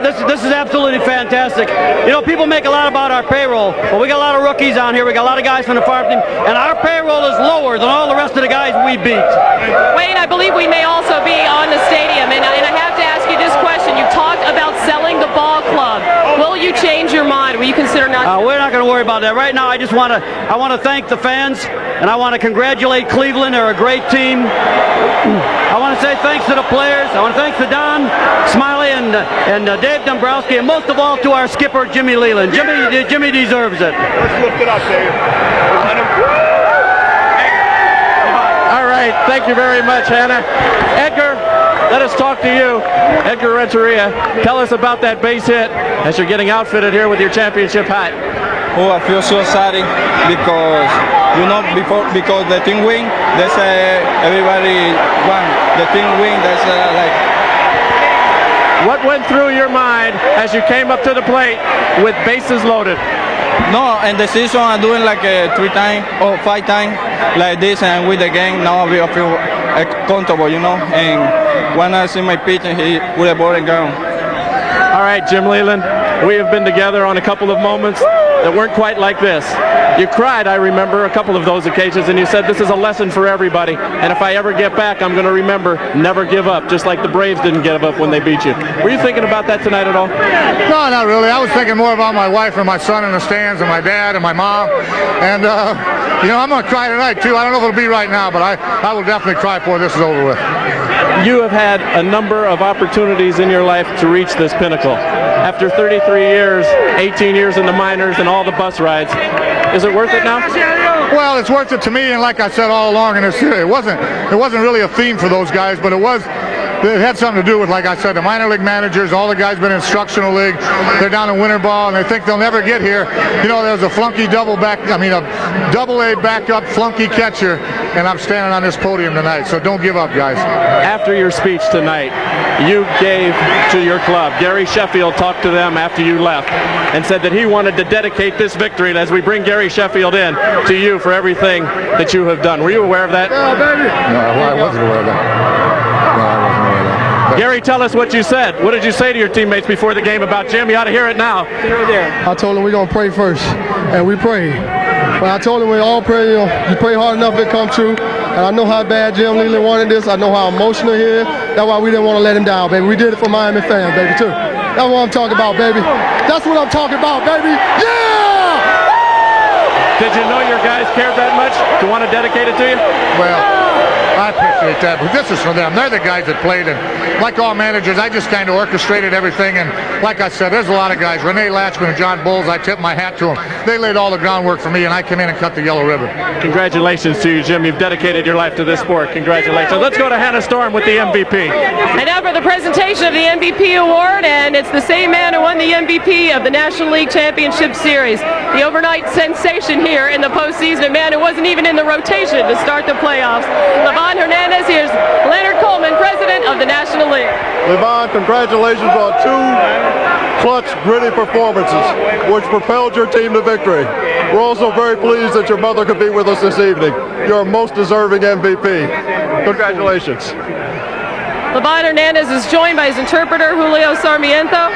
This is absolutely fantastic. You know, people make a lot about our payroll, but we got a lot of rookies on here. We got a lot of guys from the farm team, and our payroll is lower than all the rest of the guys we beat. Wayne, I believe we may also be on the stadium, and I have to ask you this question. You talked about selling the ball club. Will you change your mind? Will you consider not? We're not going to worry about that right now. I want to thank the fans, and I want to congratulate Cleveland. They're a great team. I want to say thanks to the players. I want to thank to Don Smiley and Dave Dombrowski, and most of all to our skipper Jimmy Leland. Jimmy deserves it. Let's lift it up, Dave. All right, thank you very much, Hannah. Edgar, let us talk to you. Edgar Renteria, tell us about that base hit as you're getting outfitted here with your championship hat. Oh, I feel so excited because, you know, because the team win, that's everybody won. The team win, that's like. What went through your mind as you came up to the plate with bases loaded? No, in the season I'm doing like 3 times or 5 times like this, and with the game now I feel comfortable, you know. And when I see my pitch and he put the ball in ground. All right, Jim Leland, we have been together on a couple of moments that weren't quite like this. You cried, I remember, a couple of those occasions, and you said this is a lesson for everybody, and if I ever get back, I'm going to remember never give up, just like the Braves didn't give up when they beat you. Were you thinking about that tonight at all? No, not really. I was thinking more about my wife and my son in the stands and my dad and my mom, and you know, I'm going to cry tonight too. I don't know if it'll be right now, but I will definitely cry before this is over with. You have had a number of opportunities in your life to reach this pinnacle. After 33 years, 18 years in the minors and all the bus rides, is it worth it now? Well, it's worth it to me, and like I said all along in this, it wasn't really a theme for those guys, but it had something to do with, like I said, the minor league managers, all the guys been in instructional league, they're down in winter ball, and they think they'll never get here. You know, there's a flunky a double-A backup flunky catcher, and I'm standing on this podium tonight, so don't give up, guys. After your speech tonight, you gave to your club. Gary Sheffield talked to them after you left and said that he wanted to dedicate this victory, as we bring Gary Sheffield in, to you for everything that you have done. Were you aware of that? Yeah, baby. No, I wasn't aware of that. No, I wasn't aware of that. Gary, tell us what you said. What did you say to your teammates before the game about Jim? You ought to hear it now. I told them we're going to pray first, and we prayed. But I told them we all pray, you know, you pray hard enough, it come true. And I know how bad Jim Leland wanted this. I know how emotional he is. That's why we didn't want to let him down, baby. We did it for Miami fans, baby, too. That's what I'm talking about, baby. That's what I'm talking about, baby. Yeah! Did you know your guys cared that much to want to dedicate it to you? Well, I appreciate that, but this is for them. They're the guys that played, and like all managers, I just kind of orchestrated everything, and like I said, there's a lot of guys. Renee Latchman and John Bowles, I tip my hat to them. They laid all the groundwork for me, and I came in and cut the yellow ribbon. Congratulations to you, Jim. You've dedicated your life to this sport. Congratulations. Let's go to Hannah Storm with the MVP. And now for the presentation of the MVP award, and it's the same man who won the MVP of the National League Championship Series. The overnight sensation here in the postseason, a man who wasn't even in the rotation to start the playoffs. Livan Hernandez, here's Leonard Coleman, president of the National League. Levon, congratulations on 2 clutch, gritty performances, which propelled your team to victory. We're also very pleased that your mother could be with us this evening. You're a most deserving MVP. Congratulations. Levon Hernandez is joined by his interpreter, Julio Sarmiento.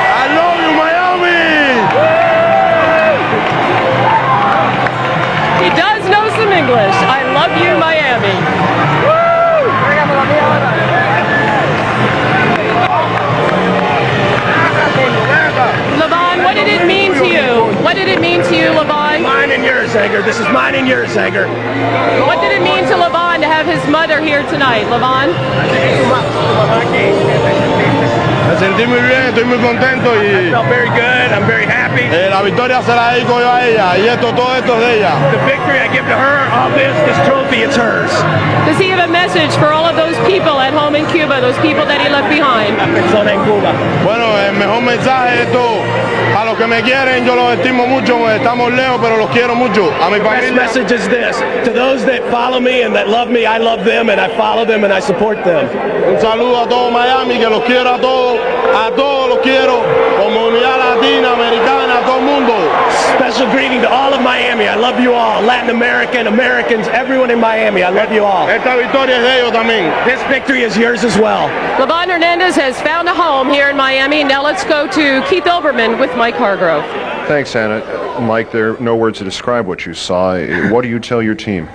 I love you, Miami! He does know some English. I love you, Miami. Levon, what did it mean to you? What did it mean to you, Levon? Mine and yours, Edgar. This is mine and yours, Edgar. What did it mean to Levon to have his mother here tonight, Levon? Me sentí muy bien, estoy muy contento y I felt very good. I'm very happy. la victoria se la dedico yo a ella y todo esto es de ella. The victory I give to her, all this trophy, it's hers. Does he have a message for all of those people at home in Cuba, those people that he left behind? Bueno, el mejor mensaje es esto. A los que me quieren, yo los estimo mucho. Estamos lejos, pero los quiero mucho. A mi The best familia. message is this. To those that follow me and that love me, I love them and I follow them and I support them. Un saludo a todo Miami, que los quiero a todos los quiero. Comunidad latina, americana, a todo el mundo. Special greeting to all of Miami. I love you all. Latin American, Americans, everyone in Miami. I love you all. Esta victoria es de ellos también. This victory is yours as well. Levon Hernandez has found a home here in Miami. Now let's go to Keith Olbermann with Mike Hargrove. Thanks, Anna. Mike, there are no words to describe what you saw. What do you tell your team?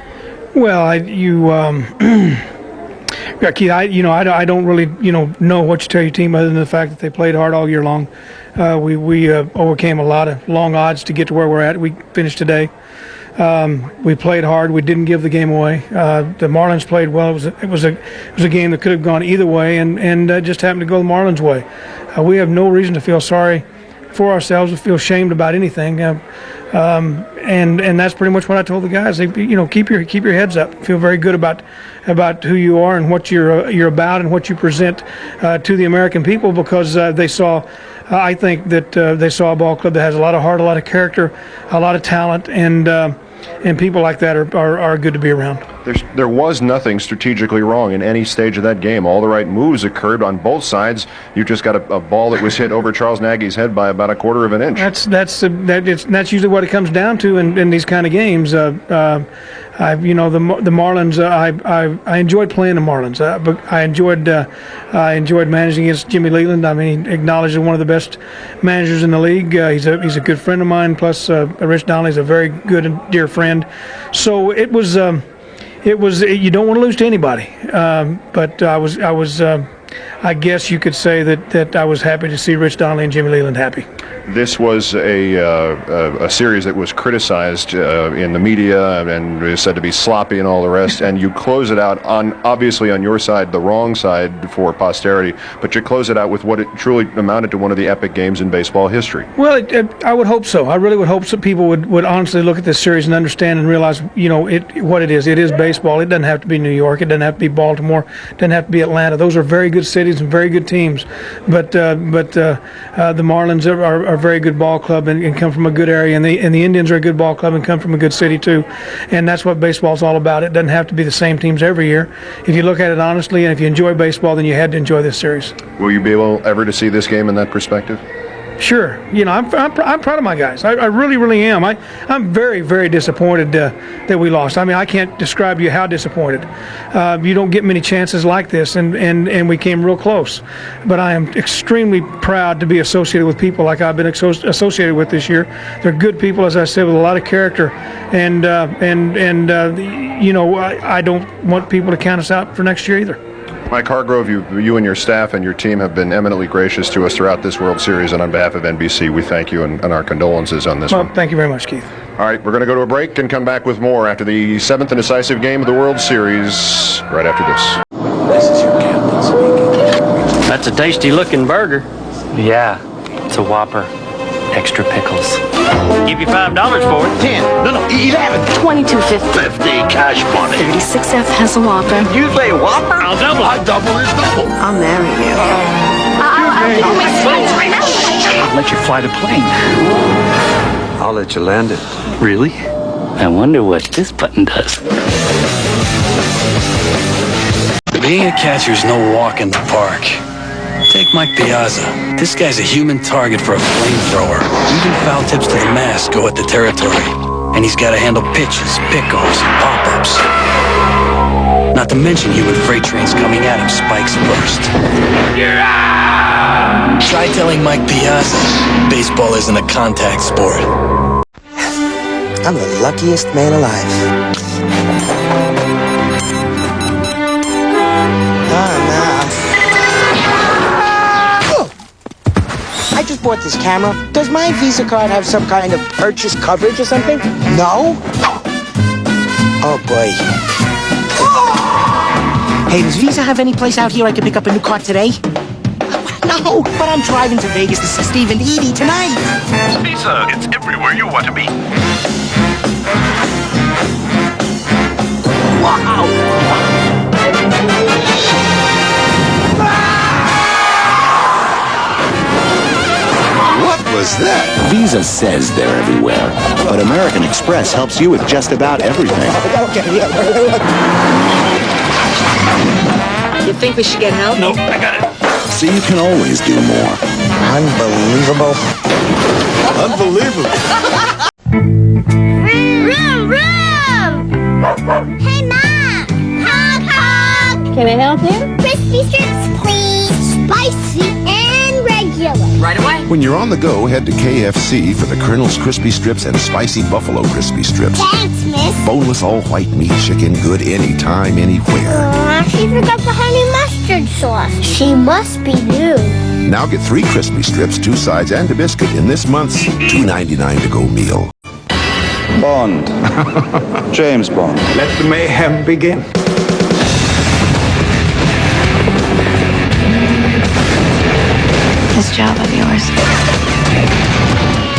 Well, Keith, I don't really, know what you tell your team other than the fact that they played hard all year long. We overcame a lot of long odds to get to where we're at. We finished today. We played hard. We didn't give the game away. The Marlins played well. It was a game that could have gone either way, and just happened to go the Marlins' way. We have no reason to feel sorry for ourselves, to feel shamed about anything. And that's pretty much what I told the guys. Keep your heads up. Feel very good about who you are and what you're about and what you present to the American people, because they saw. I think that they saw a ball club that has a lot of heart, a lot of character, a lot of talent, and people like that are good to be around. There was nothing strategically wrong in any stage of that game. All the right moves occurred on both sides. You just got a ball that was hit over Charles Nagy's head by about a quarter of an inch. That's usually what it comes down to in these kind of games. The Marlins. I enjoyed playing the Marlins. I enjoyed managing against Jimmy Leland. I mean, acknowledged as one of the best managers in the league. He's a good friend of mine. Plus, Rich Donnelly's a very good and dear friend. So it was. You don't want to lose to anybody. But I guess you could say that I was happy to see Rich Donnelly and Jimmy Leland happy. This was a series that was criticized in the media and is said to be sloppy and all the rest, and you close it out obviously on your side, the wrong side for posterity, but you close it out with what it truly amounted to one of the epic games in baseball history. Well, I would hope so. I really would hope that people would honestly look at this series and understand and realize, what it is. It is baseball. It doesn't have to be New York. It doesn't have to be Baltimore. It doesn't have to be Atlanta. Those are very good cities and very good teams. But the Marlins are a very good ball club and come from a good area, and the Indians are a good ball club and come from a good city too, and that's what baseball's all about. It doesn't have to be the same teams every year. If you look at it honestly, and if you enjoy baseball, then you had to enjoy this series. Will you be able ever to see this game in that perspective? Sure. I'm proud of my guys. I really, really am. I'm very, very disappointed that we lost. I mean, I can't describe to you how disappointed. You don't get many chances like this, and we came real close. But I am extremely proud to be associated with people like I've been associated with this year. They're good people, as I said, with a lot of character, and I don't want people to count us out for next year either. Mike Hargrove, you and your staff and your team have been eminently gracious to us throughout this World Series, and on behalf of NBC, we thank you and our condolences on this one. Thank you very much, Keith. All right, we're going to go to a break and come back with more after the 7th and decisive game of the World Series right after this. This is your captain speaking. That's a tasty-looking burger. Yeah, it's a Whopper. Extra pickles. Give you $5 for it. 10. No, 11. $22.50. 50 cash money. 36F has a Whopper. You say Whopper? I'll double. I double is double. I'll marry you. I'll my swings right now. I'll let you fly the plane. I'll let you land it. Really? I wonder what this button does. Being a catcher's no walk in the park. Take Mike Piazza. This guy's a human target for a flamethrower. Even foul tips to the mask go at the territory. And he's got to handle pitches, pickoffs, and pop-ups. Not to mention human freight trains coming at him spikes first. Try telling Mike Piazza baseball isn't a contact sport. I'm the luckiest man alive. I just bought this camera. Does my Visa card have some kind of purchase coverage or something? No? Oh, boy. Hey, does Visa have any place out here I can pick up a new car today? No, but I'm driving to Vegas to see Steve and Edie tonight. Visa, it's everywhere you want to be. Wow! What was that? Visa says they're everywhere, but American Express helps you with just about everything. You think we should get help? Nope, I got it. So you can always do more. Unbelievable. Unbelievable. Vroom, vroom! Hey, Mom! Honk, honk! Can I help you? Crispy strips, please. Spicy and regular. Right away. When you're on the go, head to KFC for the Colonel's Crispy Strips and Spicy Buffalo Crispy Strips. Thanks, miss. Boneless all-white meat chicken, good anytime, anywhere. She forgot the honey mustard sauce. She must be new. Now get 3 crispy strips, 2 sides, and a biscuit in this month's $2.99 to-go meal. Bond. James Bond. Let the mayhem begin. This job of yours.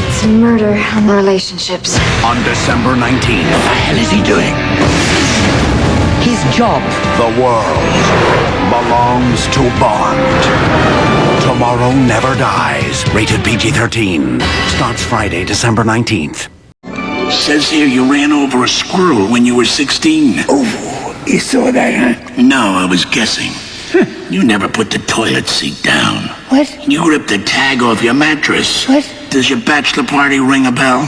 It's murder on the relationships. On December 19th. What the hell is he doing? His job. The world belongs to Bond. Tomorrow Never Dies. Rated PG-13. Starts Friday, December 19th. Says here you ran over a squirrel when you were 16. Oh, you saw that, huh? No, I was guessing. You never put the toilet seat down. What? You ripped the tag off your mattress. What? Does your bachelor party ring a bell?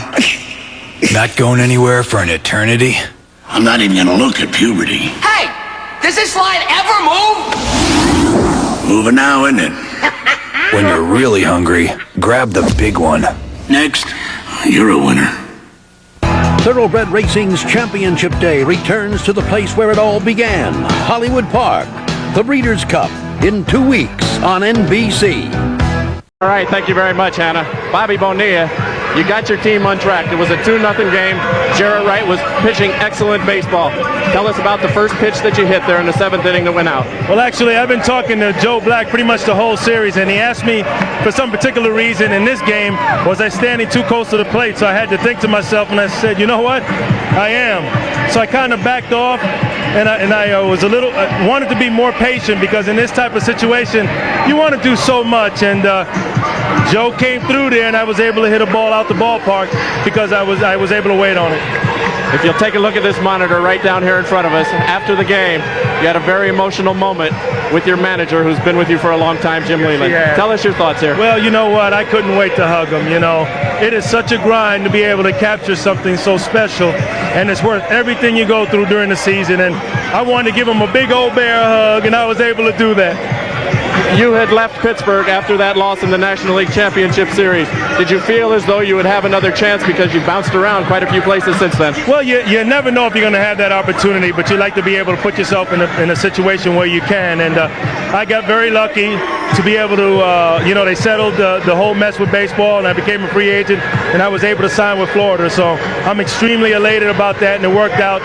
Not going anywhere for an eternity? I'm not even gonna look at puberty. Hey, does this line ever move? Moving now, isn't it? When you're really hungry, grab the big one. Next, you're a winner. Thoroughbred Racing's Championship Day returns to the place where it all began, Hollywood Park. The Breeders' Cup in 2 weeks on NBC. All right, thank you very much, Hannah. Bobby Bonilla, you got your team on track. It was a 2-0 game. Jarrett Wright was pitching excellent baseball. Tell us about the first pitch that you hit there in the 7th inning to win out. Well, actually, I've been talking to Joe Black pretty much the whole series, and he asked me for some particular reason in this game, was I standing too close to the plate? So I had to think to myself, and I said, you know what? I am. So I kind of backed off, and I was a little, wanted to be more patient, because in this type of situation, you want to do so much, and Joe came through there, and I was able to hit a ball out the ballpark because I was able to wait on it. If you'll take a look at this monitor right down here in front of us, after the game, you had a very emotional moment with your manager who's been with you for a long time, Jim Leland. Yeah. Tell us your thoughts here. Well, you know what? I couldn't wait to hug him, you know. It is such a grind to be able to capture something so special, and it's worth everything you go through during the season, and I wanted to give him a big old bear hug, and I was able to do that. You had left Pittsburgh after that loss in the National League Championship Series. Did you feel as though you would have another chance because you bounced around quite a few places since then? Well, you never know if you're going to have that opportunity, but you like to be able to put yourself in a situation where you can. And I got very lucky to be able to, they settled the whole mess with baseball, and I became a free agent, and I was able to sign with Florida. So I'm extremely elated about that, and it worked out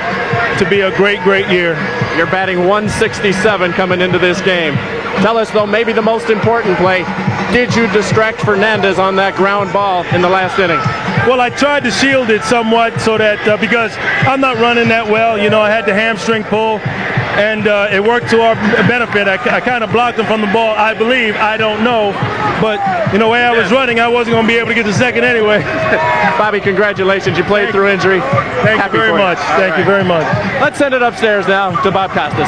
to be a great, great year. You're batting .167 coming into this game. Tell us, though, maybe the most important play. Did you distract Fernandez on that ground ball in the last inning? Well, I tried to shield it somewhat so that because I'm not running that well, I had the hamstring pull. and it worked to our benefit. I kind of blocked him from the ball, I believe. I don't know. But, you know, the way I was running, I wasn't going to be able to get to second anyway. Bobby, congratulations. You played through injury. Thank you very much. Thank you very much. Let's send it upstairs now to Bob Costas.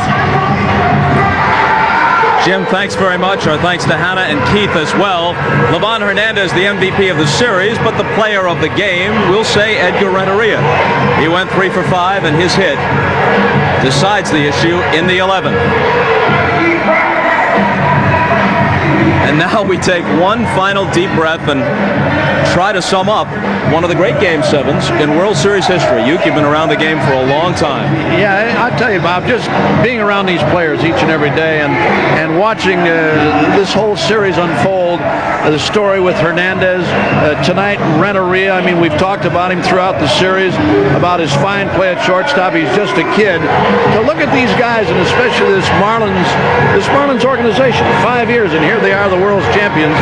Jim, thanks very much. Our thanks to Hannah and Keith as well. Livan Hernandez, the MVP of the series, but the player of the game, we'll say Edgar Renteria. He went 3 for 5, and his hit decides the issue in the 11th. And now we take one final deep breath and try to sum up one of the great Game 7s in World Series history. You've been around the game for a long time. Yeah, I'll tell you, Bob, just being around these players each and every day and watching this whole series unfold, the story with Hernandez, tonight Renteria, I mean, we've talked about him throughout the series, about his fine play at shortstop. He's just a kid. To look at these guys, and especially this Marlins organization, 5 years, and here they are, the world's champions.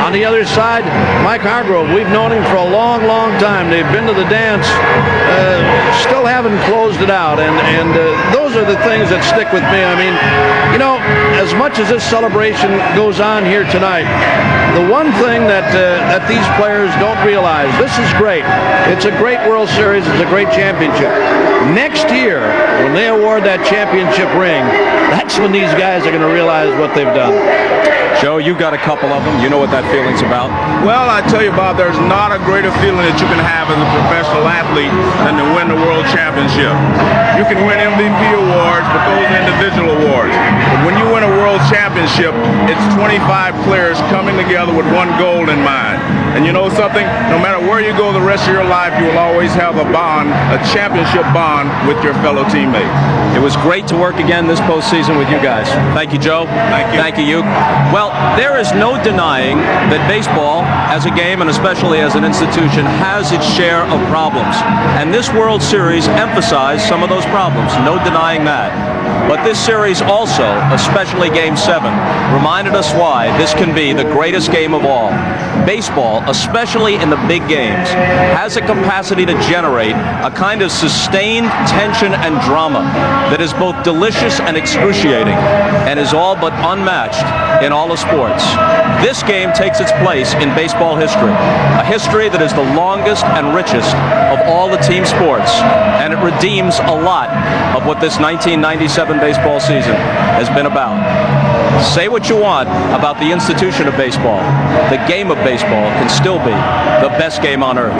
On the other side, Mike Hargrove, we've known him for a long, long time. They've been to the dance, still haven't closed it out, and those are the things that stick with me. I mean, you know, as much as this celebration goes on here tonight, the one thing that these players don't realize, this is great. It's a great World Series. It's a great championship. Next year, when they award that championship ring, that's when these guys are going to realize what they've done. Joe, you got a couple of them. You know what that feeling's about. Well, I tell you, Bob, there's not a greater feeling that you can have as a professional athlete than to win the World Championship. You can win MVP awards, but those are individual awards. But when you win a World Championship, it's 25 players coming together with one goal in mind. And you know something? No matter where you go the rest of your life, you will always have a bond, a championship bond with your fellow teammates. It was great to work again this postseason with you guys. Thank you, Joe. Thank you. Thank you, Well, there is no denying that baseball, as a game and especially as an institution, has its share of problems. And this World Series emphasized some of those problems. No denying that. But this series also, especially Game 7, reminded us why this can be the greatest game of all. Baseball, especially in the big games, has a capacity to generate a kind of sustained tension and drama that is both delicious and excruciating, and is all but unmatched in all of sports. This game takes its place in baseball history, a history that is the longest and richest of all the team sports, and it redeems a lot of what this 1997 baseball season has been about. Say what you want about the institution of baseball, the game of baseball can still be the best game on earth.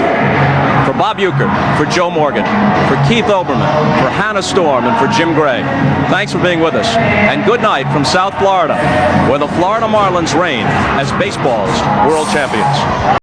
For Bob Uecker, for Joe Morgan, for Keith Oberman, for Hannah Storm, and for Jim Gray, thanks for being with us. And good night from South Florida, where the Florida Marlins reign as baseball's world champions.